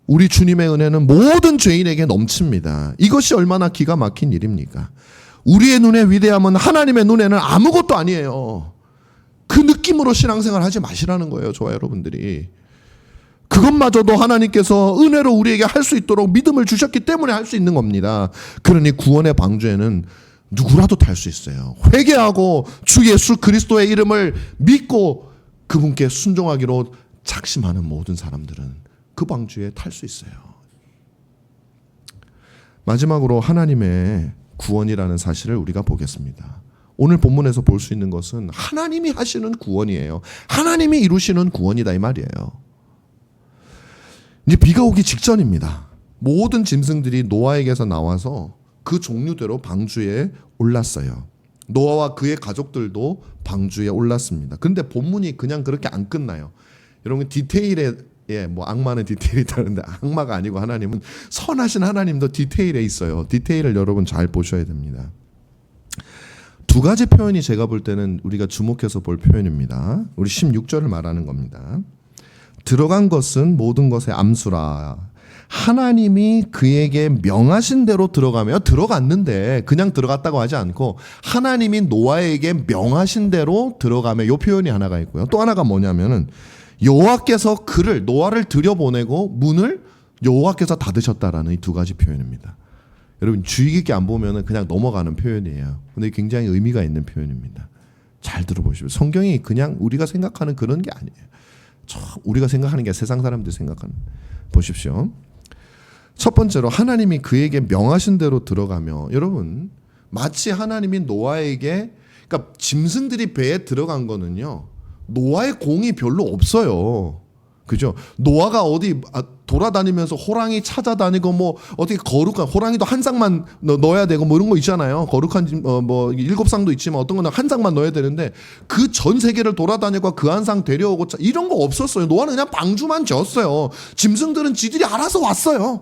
우리 주님의 은혜는 모든 죄인에게 넘칩니다. 이것이 얼마나 기가 막힌 일입니까? 우리의 눈의 위대함은 하나님의 눈에는 아무것도 아니에요. 그 느낌으로 신앙생활 하지 마시라는 거예요, 저와 여러분들이. 그것마저도 하나님께서 은혜로 우리에게 할 수 있도록 믿음을 주셨기 때문에 할 수 있는 겁니다. 그러니 구원의 방주에는 누구라도 탈 수 있어요. 회개하고 주 예수 그리스도의 이름을 믿고 그분께 순종하기로 작심하는 모든 사람들은 그 방주에 탈 수 있어요. 마지막으로 하나님의 구원이라는 사실을 우리가 보겠습니다. 오늘 본문에서 볼 수 있는 것은 하나님이 하시는 구원이에요. 하나님이 이루시는 구원이다 이 말이에요. 이제 비가 오기 직전입니다. 모든 짐승들이 노아에게서 나와서 그 종류대로 방주에 올랐어요. 노아와 그의 가족들도 방주에 올랐습니다. 근데 본문이 그냥 그렇게 안 끝나요. 여러분 디테일에 뭐 악마는 디테일이 다른데 악마가 아니고 하나님은 선하신 하나님도 디테일에 있어요. 디테일을 여러분 잘 보셔야 됩니다. 두 가지 표현이 제가 볼 때는 우리가 주목해서 볼 표현입니다. 우리 16절을 말하는 겁니다. 들어간 것은 모든 것의 암수라. 하나님이 그에게 명하신 대로 들어가며 들어갔는데 그냥 들어갔다고 하지 않고 하나님이 노아에게 명하신 대로 들어가며 이 표현이 하나가 있고요. 또 하나가 뭐냐면은 여호와께서 그를 노아를 들여보내고 문을 여호와께서 닫으셨다라는 이 두 가지 표현입니다. 여러분 주의 깊게 안 보면은 그냥 넘어가는 표현이에요. 근데 굉장히 의미가 있는 표현입니다. 잘 들어보십시오. 성경이 그냥 우리가 생각하는 그런 게 아니에요. 우리가 생각하는 게 세상 사람들이 생각하는. 보십시오. 첫 번째로 하나님이 그에게 명하신 대로 들어가며 여러분 마치 하나님이 노아에게 그러니까 짐승들이 배에 들어간 거는요. 노아의 공이 별로 없어요. 그죠? 노아가 어디 돌아다니면서 호랑이 찾아다니고 뭐 어떻게 거룩한 호랑이도 한 쌍만 넣어야 되고 뭐 이런 거 있잖아요. 거룩한 뭐 7쌍도 있지만 어떤 거는 한 쌍만 넣어야 되는데 그 전 세계를 돌아다니고 그 한 쌍 데려오고 이런 거 없었어요. 노아는 그냥 방주만 지었어요. 짐승들은 지들이 알아서 왔어요.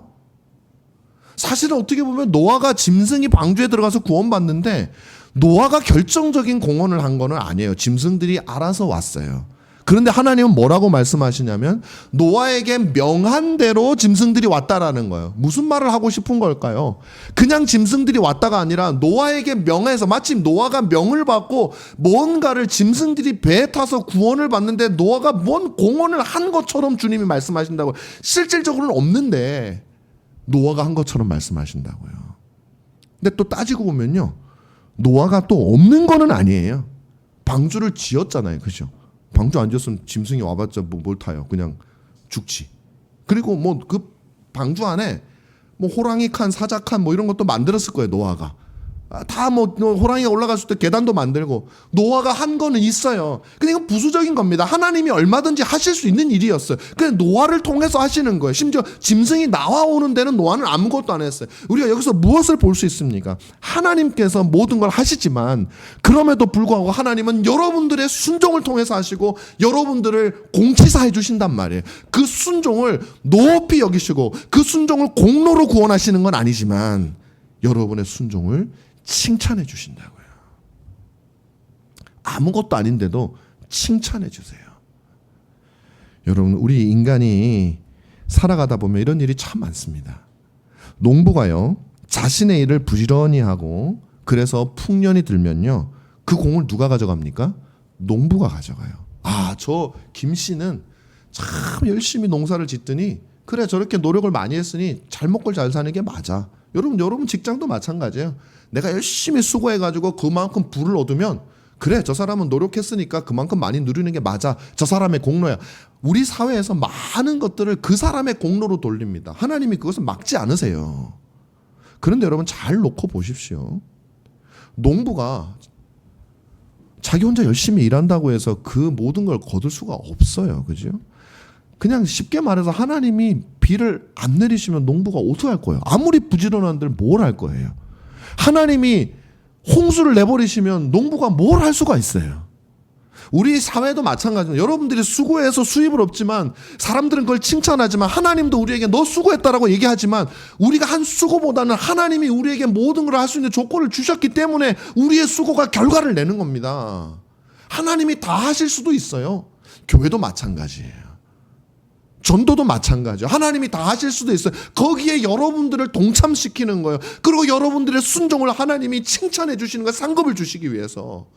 사실은 어떻게 보면 노아가 짐승이 방주에 들어가서 구원받는데 노아가 결정적인 공헌을 한 거는 아니에요. 짐승들이 알아서 왔어요. 그런데 하나님은 뭐라고 말씀하시냐면 노아에게 명한 대로 짐승들이 왔다라는 거예요. 무슨 말을 하고 싶은 걸까요? 그냥 짐승들이 왔다가 아니라 노아에게 명해서 마침 노아가 명을 받고 뭔가를 짐승들이 배에 타서 구원을 받는데 노아가 뭔 공헌을 한 것처럼 주님이 말씀하신다고. 실질적으로는 없는데 노아가 한 것처럼 말씀하신다고요. 근데 또 따지고 보면요. 노아가 또 없는 거는 아니에요. 방주를 지었잖아요. 그죠? 방주 안 지었으면 짐승이 와봤자 뭘 타요. 그냥 죽지. 그리고 뭐 그 방주 안에 뭐 호랑이 칸, 사자 칸 뭐 이런 것도 만들었을 거예요. 노아가. 다 뭐 호랑이가 올라갔을 때 계단도 만들고 노아가 한 거는 있어요. 근데 이건 부수적인 겁니다. 하나님이 얼마든지 하실 수 있는 일이었어요. 그냥 노아를 통해서 하시는 거예요. 심지어 짐승이 나와오는 데는 노아는 아무것도 안 했어요. 우리가 여기서 무엇을 볼 수 있습니까? 하나님께서 모든 걸 하시지만 그럼에도 불구하고 하나님은 여러분들의 순종을 통해서 하시고 여러분들을 공치사해 주신단 말이에요. 그 순종을 높이 여기시고 그 순종을 공로로 구원하시는 건 아니지만 여러분의 순종을 칭찬해 주신다고요. 아무것도 아닌데도 칭찬해 주세요. 여러분 우리 인간이 살아가다 보면 이런 일이 참 많습니다. 농부가요 자신의 일을 부지런히 하고 그래서 풍년이 들면요 그 공을 누가 가져갑니까? 농부가 가져가요. 저 김 씨는 참 열심히 농사를 짓더니 그래 저렇게 노력을 많이 했으니 잘 먹고 잘 사는 게 맞아. 여러분 직장도 마찬가지예요. 내가 열심히 수고해가지고 그만큼 부를 얻으면 그래 저 사람은 노력했으니까 그만큼 많이 누리는 게 맞아. 저 사람의 공로야. 우리 사회에서 많은 것들을 그 사람의 공로로 돌립니다. 하나님이 그것을 막지 않으세요. 그런데 여러분 잘 놓고 보십시오. 농부가 자기 혼자 열심히 일한다고 해서 그 모든 걸 거둘 수가 없어요. 그죠? 그냥 쉽게 말해서 하나님이 비를 안 내리시면 농부가 어떻게 할 거예요? 아무리 부지런한들 뭘 할 거예요? 하나님이 홍수를 내버리시면 농부가 뭘 할 수가 있어요? 우리 사회도 마찬가지입니다. 여러분들이 수고해서 수입을 얻지만 사람들은 그걸 칭찬하지만 하나님도 우리에게 너 수고했다라고 얘기하지만 우리가 한 수고보다는 하나님이 우리에게 모든 걸 할 수 있는 조건을 주셨기 때문에 우리의 수고가 결과를 내는 겁니다. 하나님이 다 하실 수도 있어요. 교회도 마찬가지예요. 전도도 마찬가지예요. 하나님이 다 하실 수도 있어요. 거기에 여러분들을 동참시키는 거예요. 그리고 여러분들의 순종을 하나님이 칭찬해 주시는 거예요. 상급을 주시기 위해서.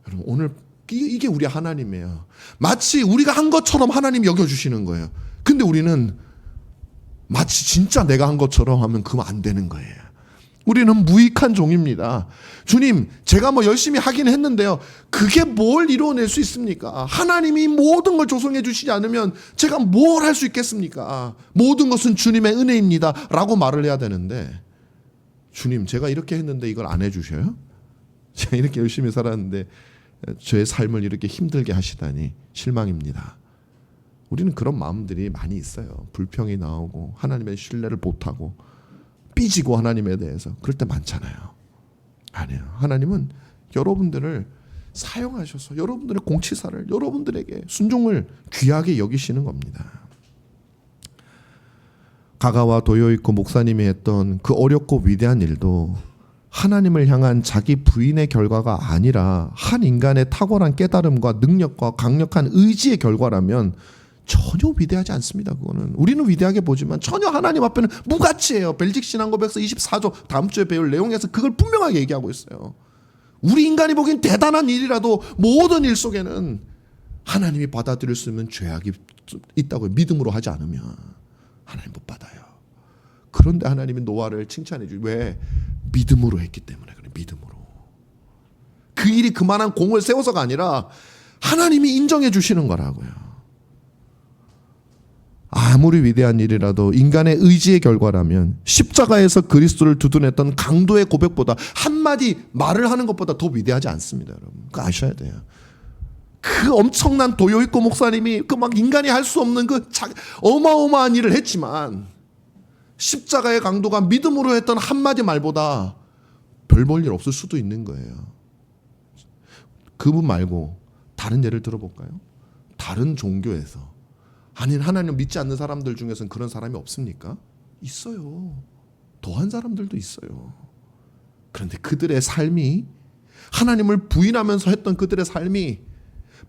여러분 오늘 이게 우리 하나님이에요. 마치 우리가 한 것처럼 하나님이 여겨주시는 거예요. 근데 우리는 마치 진짜 내가 한 것처럼 하면 그건 안 되는 거예요. 우리는 무익한 종입니다. 주님, 제가 뭐 열심히 하긴 했는데요. 그게 뭘 이루어낼 수 있습니까? 하나님이 모든 걸 조성해 주시지 않으면 제가 뭘 할 수 있겠습니까? 모든 것은 주님의 은혜입니다. 라고 말을 해야 되는데, 주님, 제가 이렇게 했는데 이걸 안 해주셔요? 제가 이렇게 열심히 살았는데 저의 삶을 이렇게 힘들게 하시다니 실망입니다. 우리는 그런 마음들이 많이 있어요. 불평이 나오고 하나님의 신뢰를 못하고 삐지고 하나님에 대해서 그럴 때 많잖아요. 아니에요. 하나님은 여러분들을 사용하셔서 여러분들의 공치사를, 여러분들에게 순종을 귀하게 여기시는 겁니다. 가가와 도요이코 목사님이 했던 그 어렵고 위대한 일도 하나님을 향한 자기 부인의 결과가 아니라 한 인간의 탁월한 깨달음과 능력과 강력한 의지의 결과라면 전혀 위대하지 않습니다. 그거는 우리는 위대하게 보지만 전혀 하나님 앞에는 무가치예요. 벨직 신앙고백서 24조 다음 주에 배울 내용에서 그걸 분명하게 얘기하고 있어요. 우리 인간이 보기엔 대단한 일이라도 모든 일 속에는 하나님이 받아들일 수 있는 죄악이 있다고 믿음으로 하지 않으면 하나님 못 받아요. 그런데 하나님이 노아를 칭찬해 주죠. 왜? 믿음으로 했기 때문에 그래. 믿음으로. 그 일이 그만한 공을 세워서가 아니라 하나님이 인정해 주시는 거라고요. 아무리 위대한 일이라도 인간의 의지의 결과라면 십자가에서 그리스도를 두둔했던 강도의 고백보다 한마디 말을 하는 것보다 더 위대하지 않습니다. 여러분. 그거 아셔야 돼요. 그 엄청난 도요이코 목사님이 그 막 인간이 할 수 없는 그 어마어마한 일을 했지만 십자가의 강도가 믿음으로 했던 한마디 말보다 별 볼 일 없을 수도 있는 거예요. 그분 말고 다른 예를 들어볼까요? 다른 종교에서 아니 하나님 믿지 않는 사람들 중에서는 그런 사람이 없습니까? 있어요. 더한 사람들도 있어요. 그런데 그들의 삶이 하나님을 부인하면서 했던 그들의 삶이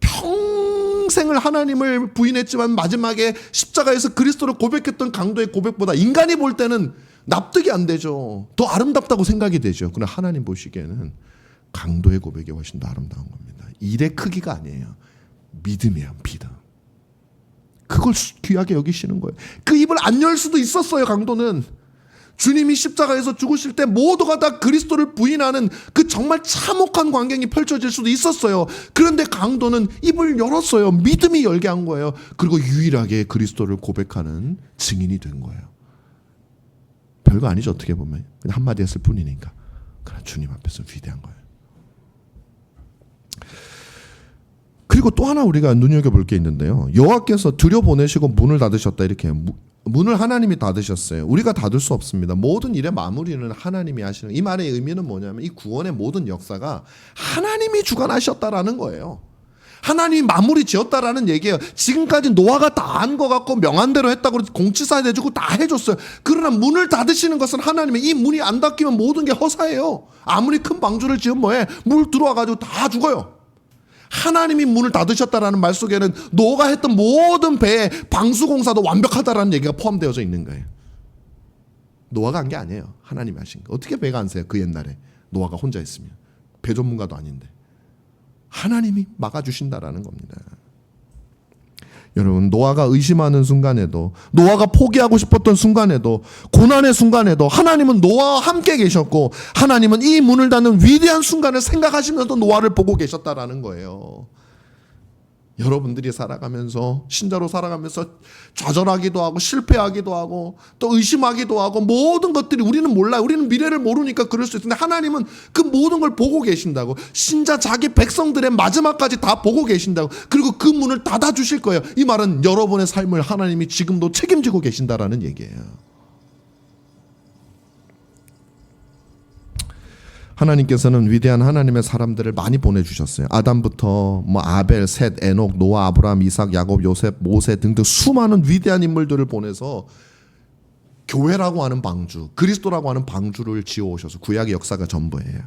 평생을 하나님을 부인했지만 마지막에 십자가에서 그리스도를 고백했던 강도의 고백보다 인간이 볼 때는 납득이 안 되죠. 더 아름답다고 생각이 되죠. 그러나 하나님 보시기에는 강도의 고백이 훨씬 더 아름다운 겁니다. 일의 크기가 아니에요. 믿음이에요. 믿음. 그걸 귀하게 여기시는 거예요. 그 입을 안 열 수도 있었어요. 강도는 주님이 십자가에서 죽으실 때 모두가 다 그리스도를 부인하는 그 정말 참혹한 광경이 펼쳐질 수도 있었어요. 그런데 강도는 입을 열었어요. 믿음이 열게 한 거예요. 그리고 유일하게 그리스도를 고백하는 증인이 된 거예요. 별거 아니죠. 어떻게 보면 그냥 한마디 했을 뿐이니까. 그러나 주님 앞에서 위대한 거예요. 그리고 또 하나 우리가 눈여겨볼 게 있는데요. 여호와께서 들여보내시고 문을 닫으셨다. 이렇게 문을 하나님이 닫으셨어요. 우리가 닫을 수 없습니다. 모든 일의 마무리는 하나님이 하시는. 이 말의 의미는 뭐냐면 이 구원의 모든 역사가 하나님이 주관하셨다라는 거예요. 하나님이 마무리 지었다라는 얘기예요. 지금까지 노아가 다 한 것 같고 명한대로 했다고 공치사 해주고 다 해줬어요. 그러나 문을 닫으시는 것은 하나님의, 이 문이 안 닫히면 모든 게 허사예요. 아무리 큰 방주를 지으면 뭐해? 물 들어와가지고 다 죽어요. 하나님이 문을 닫으셨다라는 말 속에는 노아가 했던 모든 배의 방수공사도 완벽하다라는 얘기가 포함되어져 있는 거예요. 노아가 한 게 아니에요. 하나님이 하신 거. 어떻게 배가 안 새요? 그 옛날에 노아가 혼자 했으면. 배 전문가도 아닌데. 하나님이 막아주신다라는 겁니다. 여러분, 노아가 의심하는 순간에도, 노아가 포기하고 싶었던 순간에도, 고난의 순간에도 하나님은 노아와 함께 계셨고, 하나님은 이 문을 닫는 위대한 순간을 생각하시면서 노아를 보고 계셨다라는 거예요. 여러분들이 살아가면서, 신자로 살아가면서 좌절하기도 하고 실패하기도 하고 또 의심하기도 하고 모든 것들이 우리는 몰라요. 우리는 미래를 모르니까 그럴 수 있는데 하나님은 그 모든 걸 보고 계신다고. 신자 자기 백성들의 마지막까지 다 보고 계신다고. 그리고 그 문을 닫아주실 거예요. 이 말은 여러분의 삶을 하나님이 지금도 책임지고 계신다라는 얘기예요. 하나님께서는 위대한 하나님의 사람들을 많이 보내주셨어요. 아담부터 아벨, 셋, 에녹, 노아, 아브라함, 이삭, 야곱, 요셉, 모세 등등 수많은 위대한 인물들을 보내서 교회라고 하는 방주, 그리스도라고 하는 방주를 지어오셔서 구약의 역사가 전부예요.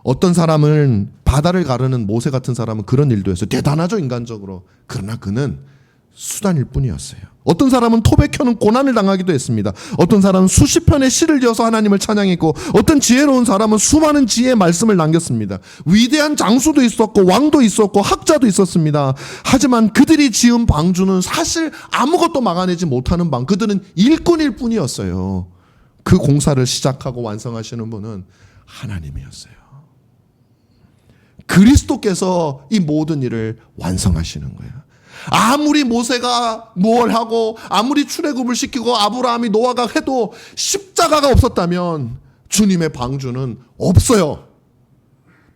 어떤 사람은 바다를 가르는 모세 같은 사람은 그런 일도 했어요. 대단하죠, 인간적으로. 그러나 그는 수단일 뿐이었어요. 어떤 사람은 톱에 켜는 고난을 당하기도 했습니다. 어떤 사람은 수십 편의 시를 지어서 하나님을 찬양했고, 어떤 지혜로운 사람은 수많은 지혜의 말씀을 남겼습니다. 위대한 장수도 있었고 왕도 있었고 학자도 있었습니다. 하지만 그들이 지은 방주는 사실 아무것도 막아내지 못하는 방, 그들은 일꾼일 뿐이었어요. 그 공사를 시작하고 완성하시는 분은 하나님이었어요. 그리스도께서 이 모든 일을 완성하시는 거예요. 아무리 모세가 뭘 하고 아무리 출애굽을 시키고 아브라함이 노아가 해도 십자가가 없었다면 주님의 방주는 없어요.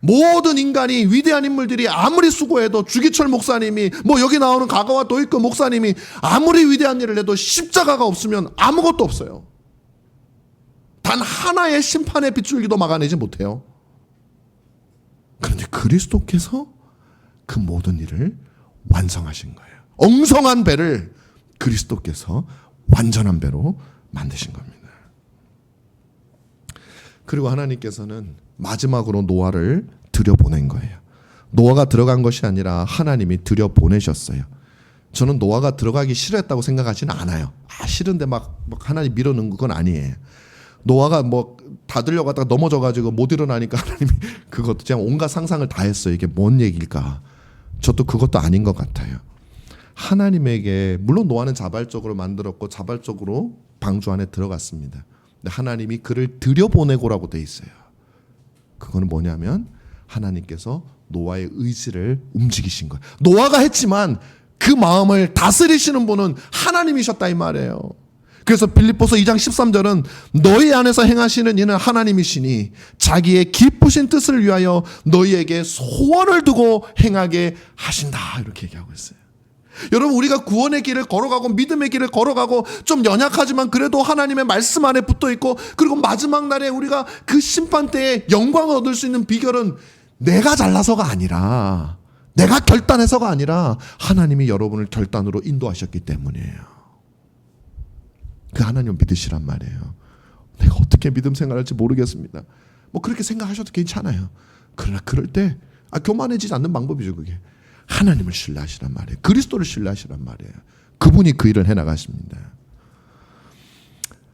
모든 인간이 위대한 인물들이 아무리 수고해도 주기철 목사님이 뭐 여기 나오는 가가와 도이크 목사님이 아무리 위대한 일을 해도 십자가가 없으면 아무것도 없어요. 단 하나의 심판의 빗줄기도 막아내지 못해요. 그런데 그리스도께서 그 모든 일을 완성하신 거예요. 엉성한 배를 그리스도께서 완전한 배로 만드신 겁니다. 그리고 하나님께서는 마지막으로 노아를 들여보낸 거예요. 노아가 들어간 것이 아니라 하나님이 들여보내셨어요. 저는 노아가 들어가기 싫어했다고 생각하지는 않아요. 싫은데 막 하나님 밀어넣은 건 아니에요. 노아가 뭐 닫으려고 하다가 넘어져가지고 못 일어나니까 하나님이 그것도 그냥 온갖 상상을 다 했어요. 이게 뭔 얘기일까? 저도 그것도 아닌 것 같아요. 하나님에게 물론 노아는 자발적으로 만들었고 자발적으로 방주 안에 들어갔습니다. 근데 하나님이 그를 들여보내고라고 돼 있어요. 그거는 뭐냐면 하나님께서 노아의 의지를 움직이신 거예요. 노아가 했지만 그 마음을 다스리시는 분은 하나님이셨다 이 말이에요. 그래서 빌립보서 2장 13절은 너희 안에서 행하시는 이는 하나님이시니 자기의 기쁘신 뜻을 위하여 너희에게 소원을 두고 행하게 하신다 이렇게 얘기하고 있어요. 여러분 우리가 구원의 길을 걸어가고 믿음의 길을 걸어가고 좀 연약하지만 그래도 하나님의 말씀 안에 붙어있고 그리고 마지막 날에 우리가 그 심판 때에 영광을 얻을 수 있는 비결은 내가 잘나서가 아니라 내가 결단해서가 아니라 하나님이 여러분을 결단으로 인도하셨기 때문이에요. 그 하나님을 믿으시란 말이에요. 내가 어떻게 믿음 생활할지 모르겠습니다. 뭐 그렇게 생각하셔도 괜찮아요. 그러나 그럴 때 교만해지지 않는 방법이죠. 그게 하나님을 신뢰하시란 말이에요. 그리스도를 신뢰하시란 말이에요. 그분이 그 일을 해나가십니다.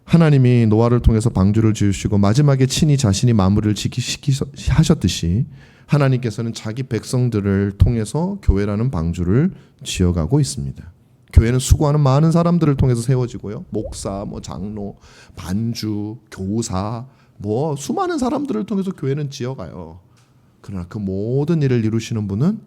하나님이 노아를 통해서 방주를 지으시고 마지막에 친히 자신이 마무리를 하셨듯이 하나님께서는 자기 백성들을 통해서 교회라는 방주를 지어가고 있습니다. 교회는 수고하는 많은 사람들을 통해서 세워지고요. 목사, 장로, 반주, 교사, 수많은 사람들을 통해서 교회는 지어가요. 그러나 그 모든 일을 이루시는 분은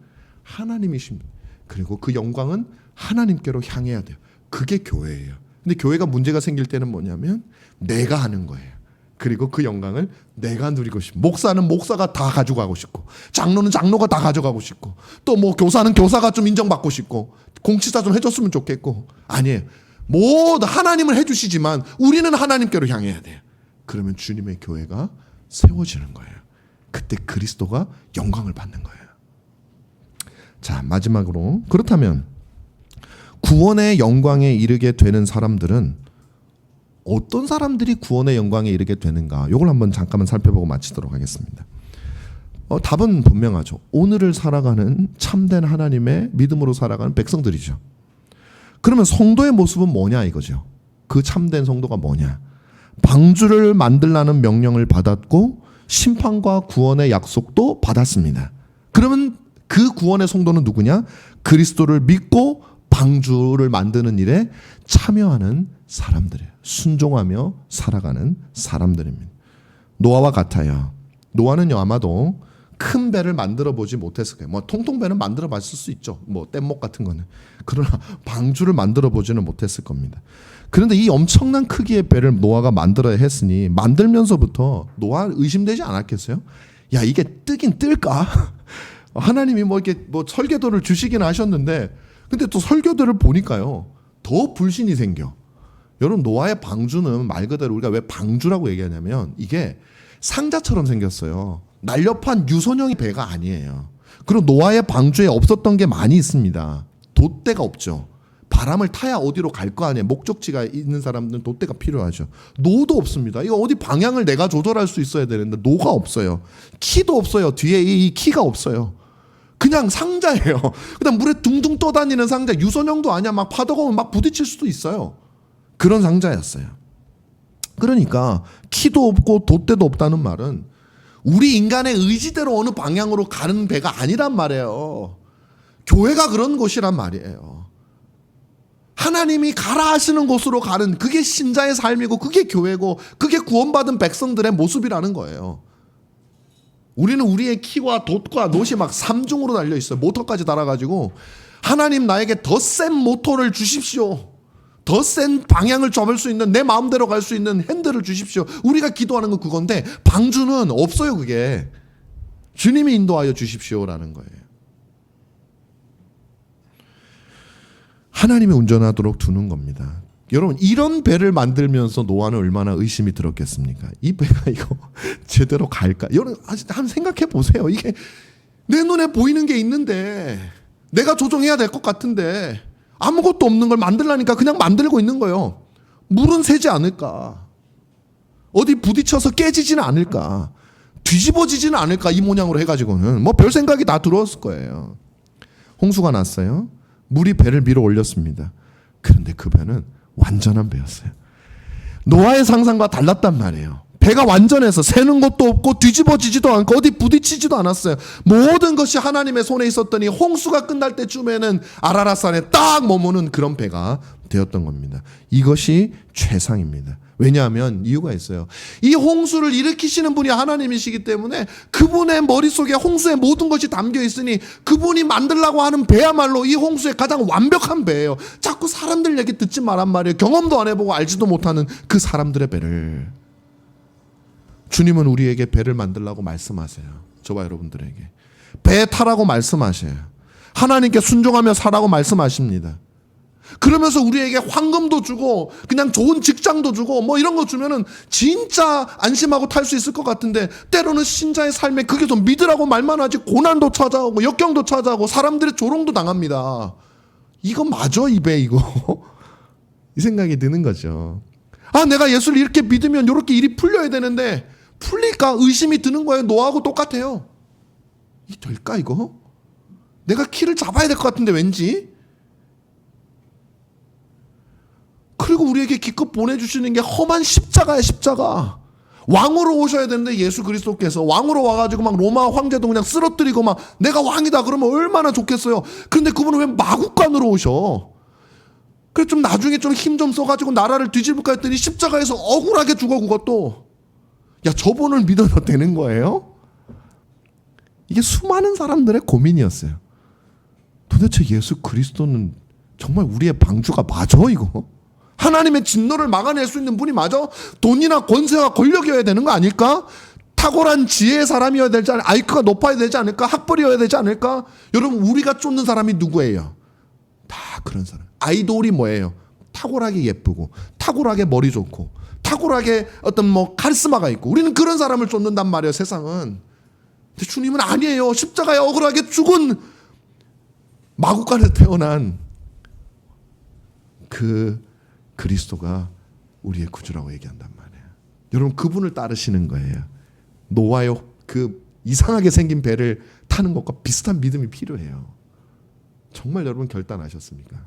하나님이십니다. 그리고 그 영광은 하나님께로 향해야 돼요. 그게 교회예요. 근데 교회가 문제가 생길 때는 뭐냐면 내가 하는 거예요. 그리고 그 영광을 내가 누리고 싶고 목사는 목사가 다 가져가고 싶고 장로는 장로가 다 가져가고 싶고 또 교사는 교사가 좀 인정받고 싶고 공치사 좀 해줬으면 좋겠고 아니에요. 모두 하나님을 해주시지만 우리는 하나님께로 향해야 돼요. 그러면 주님의 교회가 세워지는 거예요. 그때 그리스도가 영광을 받는 거예요. 자, 마지막으로 그렇다면 구원의 영광에 이르게 되는 사람들은 어떤 사람들이 구원의 영광에 이르게 되는가? 이걸 한번 잠깐만 살펴보고 마치도록 하겠습니다. 답은 분명하죠. 오늘을 살아가는 참된 하나님의 믿음으로 살아가는 백성들이죠. 그러면 성도의 모습은 뭐냐 이거죠. 그 참된 성도가 뭐냐? 방주를 만들라는 명령을 받았고 심판과 구원의 약속도 받았습니다. 그러면 그 구원의 성도는 누구냐? 그리스도를 믿고 방주를 만드는 일에 참여하는 사람들이에요. 순종하며 살아가는 사람들입니다. 노아와 같아요. 노아는요 아마도 큰 배를 만들어 보지 못했을 거예요. 통통배는 만들어 봤을 수 있죠. 뗏목 같은 거는. 그러나 방주를 만들어 보지는 못했을 겁니다. 그런데 이 엄청난 크기의 배를 노아가 만들어야 했으니 만들면서부터 노아 의심되지 않았겠어요? 야 이게 뜨긴 뜰까? 하나님이 이렇게 설계도를 주시긴 하셨는데 근데 또 설계도를 보니까요 더 불신이 생겨. 여러분 노아의 방주는 말 그대로 우리가 왜 방주라고 얘기하냐면 이게 상자처럼 생겼어요. 날렵한 유선형의 배가 아니에요. 그리고 노아의 방주에 없었던 게 많이 있습니다. 돛대가 없죠. 바람을 타야 어디로 갈 거 아니에요. 목적지가 있는 사람들은 돛대가 필요하죠. 노도 없습니다. 이거 어디 방향을 내가 조절할 수 있어야 되는데 노가 없어요. 키도 없어요. 뒤에 이 키가 없어요. 그냥 상자예요. 그다음 물에 둥둥 떠다니는 상자. 유선형도 아니야. 막 파도가 오면 막 부딪힐 수도 있어요. 그런 상자였어요. 그러니까 키도 없고 돛대도 없다는 말은 우리 인간의 의지대로 어느 방향으로 가는 배가 아니란 말이에요. 교회가 그런 곳이란 말이에요. 하나님이 가라 하시는 곳으로 가는 그게 신자의 삶이고 그게 교회고 그게 구원받은 백성들의 모습이라는 거예요. 우리는 우리의 키와 돛과 놋이 막 삼중으로 달려 있어요. 모터까지 달아가지고 하나님 나에게 더 센 모터를 주십시오. 더 센 방향을 잡을 수 있는 내 마음대로 갈 수 있는 핸들을 주십시오. 우리가 기도하는 건 그건데 방주는 없어요. 그게 주님이 인도하여 주십시오라는 거예요. 하나님이 운전하도록 두는 겁니다. 여러분 이런 배를 만들면서 노아는 얼마나 의심이 들었겠습니까? 이 배가 이거 제대로 갈까? 여러분 한번 생각해 보세요. 이게 내 눈에 보이는 게 있는데 내가 조종해야 될 것 같은데 아무것도 없는 걸 만들라니까 그냥 만들고 있는 거예요. 물은 새지 않을까? 어디 부딪혀서 깨지지는 않을까? 뒤집어지지는 않을까? 이 모양으로 해가지고는 뭐 별 생각이 다 들어왔을 거예요. 홍수가 났어요. 물이 배를 밀어 올렸습니다. 그런데 그 배는 완전한 배였어요. 노아의 상상과 달랐단 말이에요. 배가 완전해서 새는 것도 없고 뒤집어지지도 않고 어디 부딪히지도 않았어요. 모든 것이 하나님의 손에 있었더니 홍수가 끝날 때쯤에는 아라랏산에 딱 머무는 그런 배가 되었던 겁니다. 이것이 최상입니다. 왜냐하면 이유가 있어요. 이 홍수를 일으키시는 분이 하나님이시기 때문에 그분의 머릿속에 홍수의 모든 것이 담겨 있으니 그분이 만들라고 하는 배야말로 이 홍수의 가장 완벽한 배예요. 자꾸 사람들 얘기 듣지 말란 말이에요. 경험도 안 해보고 알지도 못하는 그 사람들의 배를. 주님은 우리에게 배를 만들라고 말씀하세요. 저와 여러분들에게 배 타라고 말씀하셔요. 하나님께 순종하며 살라고 말씀하십니다. 그러면서 우리에게 황금도 주고 그냥 좋은 직장도 주고 뭐 이런 거 주면은 진짜 안심하고 탈 수 있을 것 같은데 때로는 신자의 삶에 그게 좀 믿으라고 말만 하지 고난도 찾아오고 역경도 찾아오고 사람들의 조롱도 당합니다. 이거 맞아 이 배 이거? 이 생각이 드는 거죠. 아 내가 예수를 이렇게 믿으면 이렇게 일이 풀려야 되는데 풀릴까 의심이 드는 거예요. 노아하고 똑같아요. 이게 될까 이거? 내가 키를 잡아야 될 것 같은데 왠지. 그리고 우리에게 기껏 보내주시는 게 험한 십자가야 십자가. 왕으로 오셔야 되는데 예수 그리스도께서 왕으로 와가지고 막 로마 황제도 그냥 쓰러뜨리고 막 내가 왕이다 그러면 얼마나 좋겠어요. 그런데 그분은 왜 마국간으로 오셔? 그래서 좀 나중에 좀 힘 좀 써가지고 나라를 뒤집을까 했더니 십자가에서 억울하게 죽어 그것도. 야 저분을 믿어도 되는 거예요? 이게 수많은 사람들의 고민이었어요. 도대체 예수 그리스도는 정말 우리의 방주가 맞아 이거? 하나님의 진노를 막아낼 수 있는 분이 맞아? 돈이나 권세와 권력이어야 되는 거 아닐까? 탁월한 지혜의 사람이어야 되지 않을까? IQ가 높아야 되지 않을까? 학벌이어야 되지 않을까? 여러분 우리가 쫓는 사람이 누구예요? 다 그런 사람. 아이돌이 뭐예요? 탁월하게 예쁘고 탁월하게 머리 좋고 탁월하게 어떤 뭐 카리스마가 있고 우리는 그런 사람을 쫓는단 말이에요 세상은. 근데 주님은 아니에요. 십자가에 억울하게 죽은 마구간에 태어난 그 그리스도가 우리의 구주라고 얘기한단 말이에요. 여러분 그분을 따르시는 거예요. 노아의 그 이상하게 생긴 배를 타는 것과 비슷한 믿음이 필요해요. 정말 여러분 결단하셨습니까?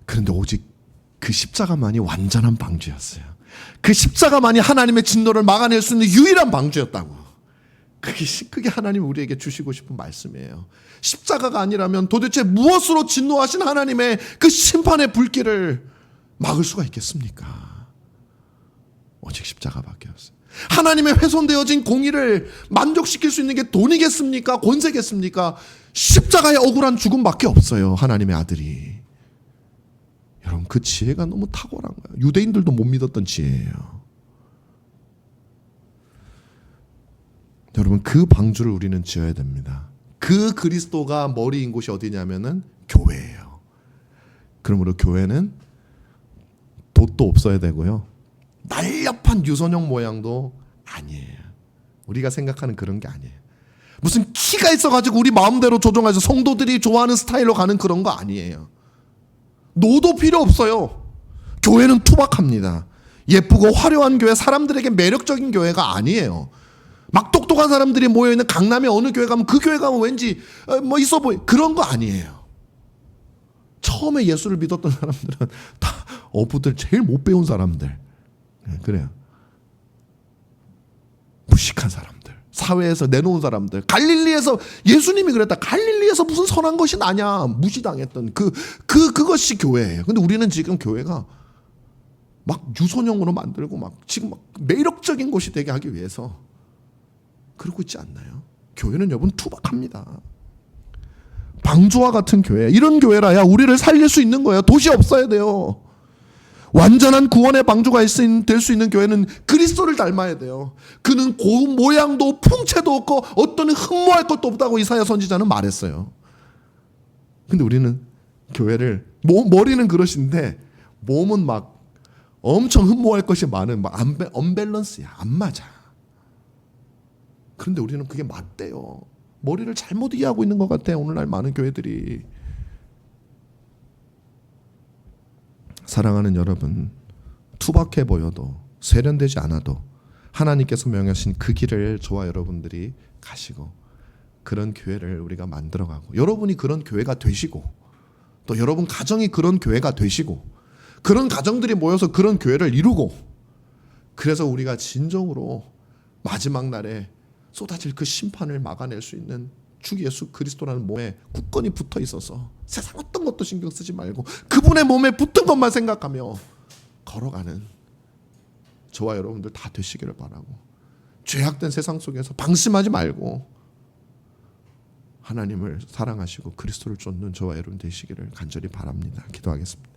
그런데 오직 그 십자가만이 완전한 방주였어요. 그 십자가만이 하나님의 진노를 막아낼 수 있는 유일한 방주였다고. 그게 하나님 우리에게 주시고 싶은 말씀이에요. 십자가가 아니라면 도대체 무엇으로 진노하신 하나님의 그 심판의 불길을 막을 수가 있겠습니까? 오직 십자가밖에 없어요. 하나님의 훼손되어진 공의를 만족시킬 수 있는 게 돈이겠습니까? 권세겠습니까? 십자가의 억울한 죽음밖에 없어요. 하나님의 아들이. 여러분 그 지혜가 너무 탁월한 거예요. 유대인들도 못 믿었던 지혜예요. 여러분 그 방주를 우리는 지어야 됩니다. 그 그리스도가 머리인 곳이 어디냐면은 교회예요. 그러므로 교회는 돛도 없어야 되고요. 날렵한 유선형 모양도 아니에요. 우리가 생각하는 그런 게 아니에요. 무슨 키가 있어가지고 우리 마음대로 조종해서 성도들이 좋아하는 스타일로 가는 그런 거 아니에요. 노도 필요 없어요. 교회는 투박합니다. 예쁘고 화려한 교회, 사람들에게 매력적인 교회가 아니에요. 막 똑똑한 사람들이 모여있는 강남의 어느 교회 가면 그 교회 가면 왠지 뭐 있어 보이 그런 거 아니에요. 처음에 예수를 믿었던 사람들은 다 어부들 제일 못 배운 사람들. 그래요. 무식한 사람들. 사회에서 내놓은 사람들, 갈릴리에서 예수님이 그랬다. 갈릴리에서 무슨 선한 것이 나냐 무시당했던 그것이 교회예요. 근데 우리는 지금 교회가 막 유선형으로 만들고 막 지금 막 매력적인 곳이 되게 하기 위해서 그러고 있지 않나요? 교회는 여러분 투박합니다. 방주와 같은 교회, 이런 교회라야 우리를 살릴 수 있는 거예요. 도시 없어야 돼요. 완전한 구원의 방주가 될 수 있는 교회는 그리스도를 닮아야 돼요. 그는 고운 모양도 풍채도 없고 어떤 흠모할 것도 없다고 이사야 선지자는 말했어요. 근데 우리는 교회를 머리는 그릇인데 몸은 막 엄청 흠모할 것이 많은 막 언밸런스야. 안 맞아. 그런데 우리는 그게 맞대요. 머리를 잘못 이해하고 있는 것 같아요. 오늘날 많은 교회들이. 사랑하는 여러분, 투박해 보여도 세련되지 않아도 하나님께서 명하신 그 길을 저와 여러분들이 가시고 그런 교회를 우리가 만들어가고 여러분이 그런 교회가 되시고 또 여러분 가정이 그런 교회가 되시고 그런 가정들이 모여서 그런 교회를 이루고 그래서 우리가 진정으로 마지막 날에 쏟아질 그 심판을 막아낼 수 있는 주 예수 그리스도라는 몸에 굳건히 붙어 있어서 세상 어떤 것도 신경 쓰지 말고 그분의 몸에 붙은 것만 생각하며 걸어가는 저와 여러분들 다 되시기를 바라고, 죄악된 세상 속에서 방심하지 말고 하나님을 사랑하시고 그리스도를 쫓는 저와 여러분 되시기를 간절히 바랍니다. 기도하겠습니다.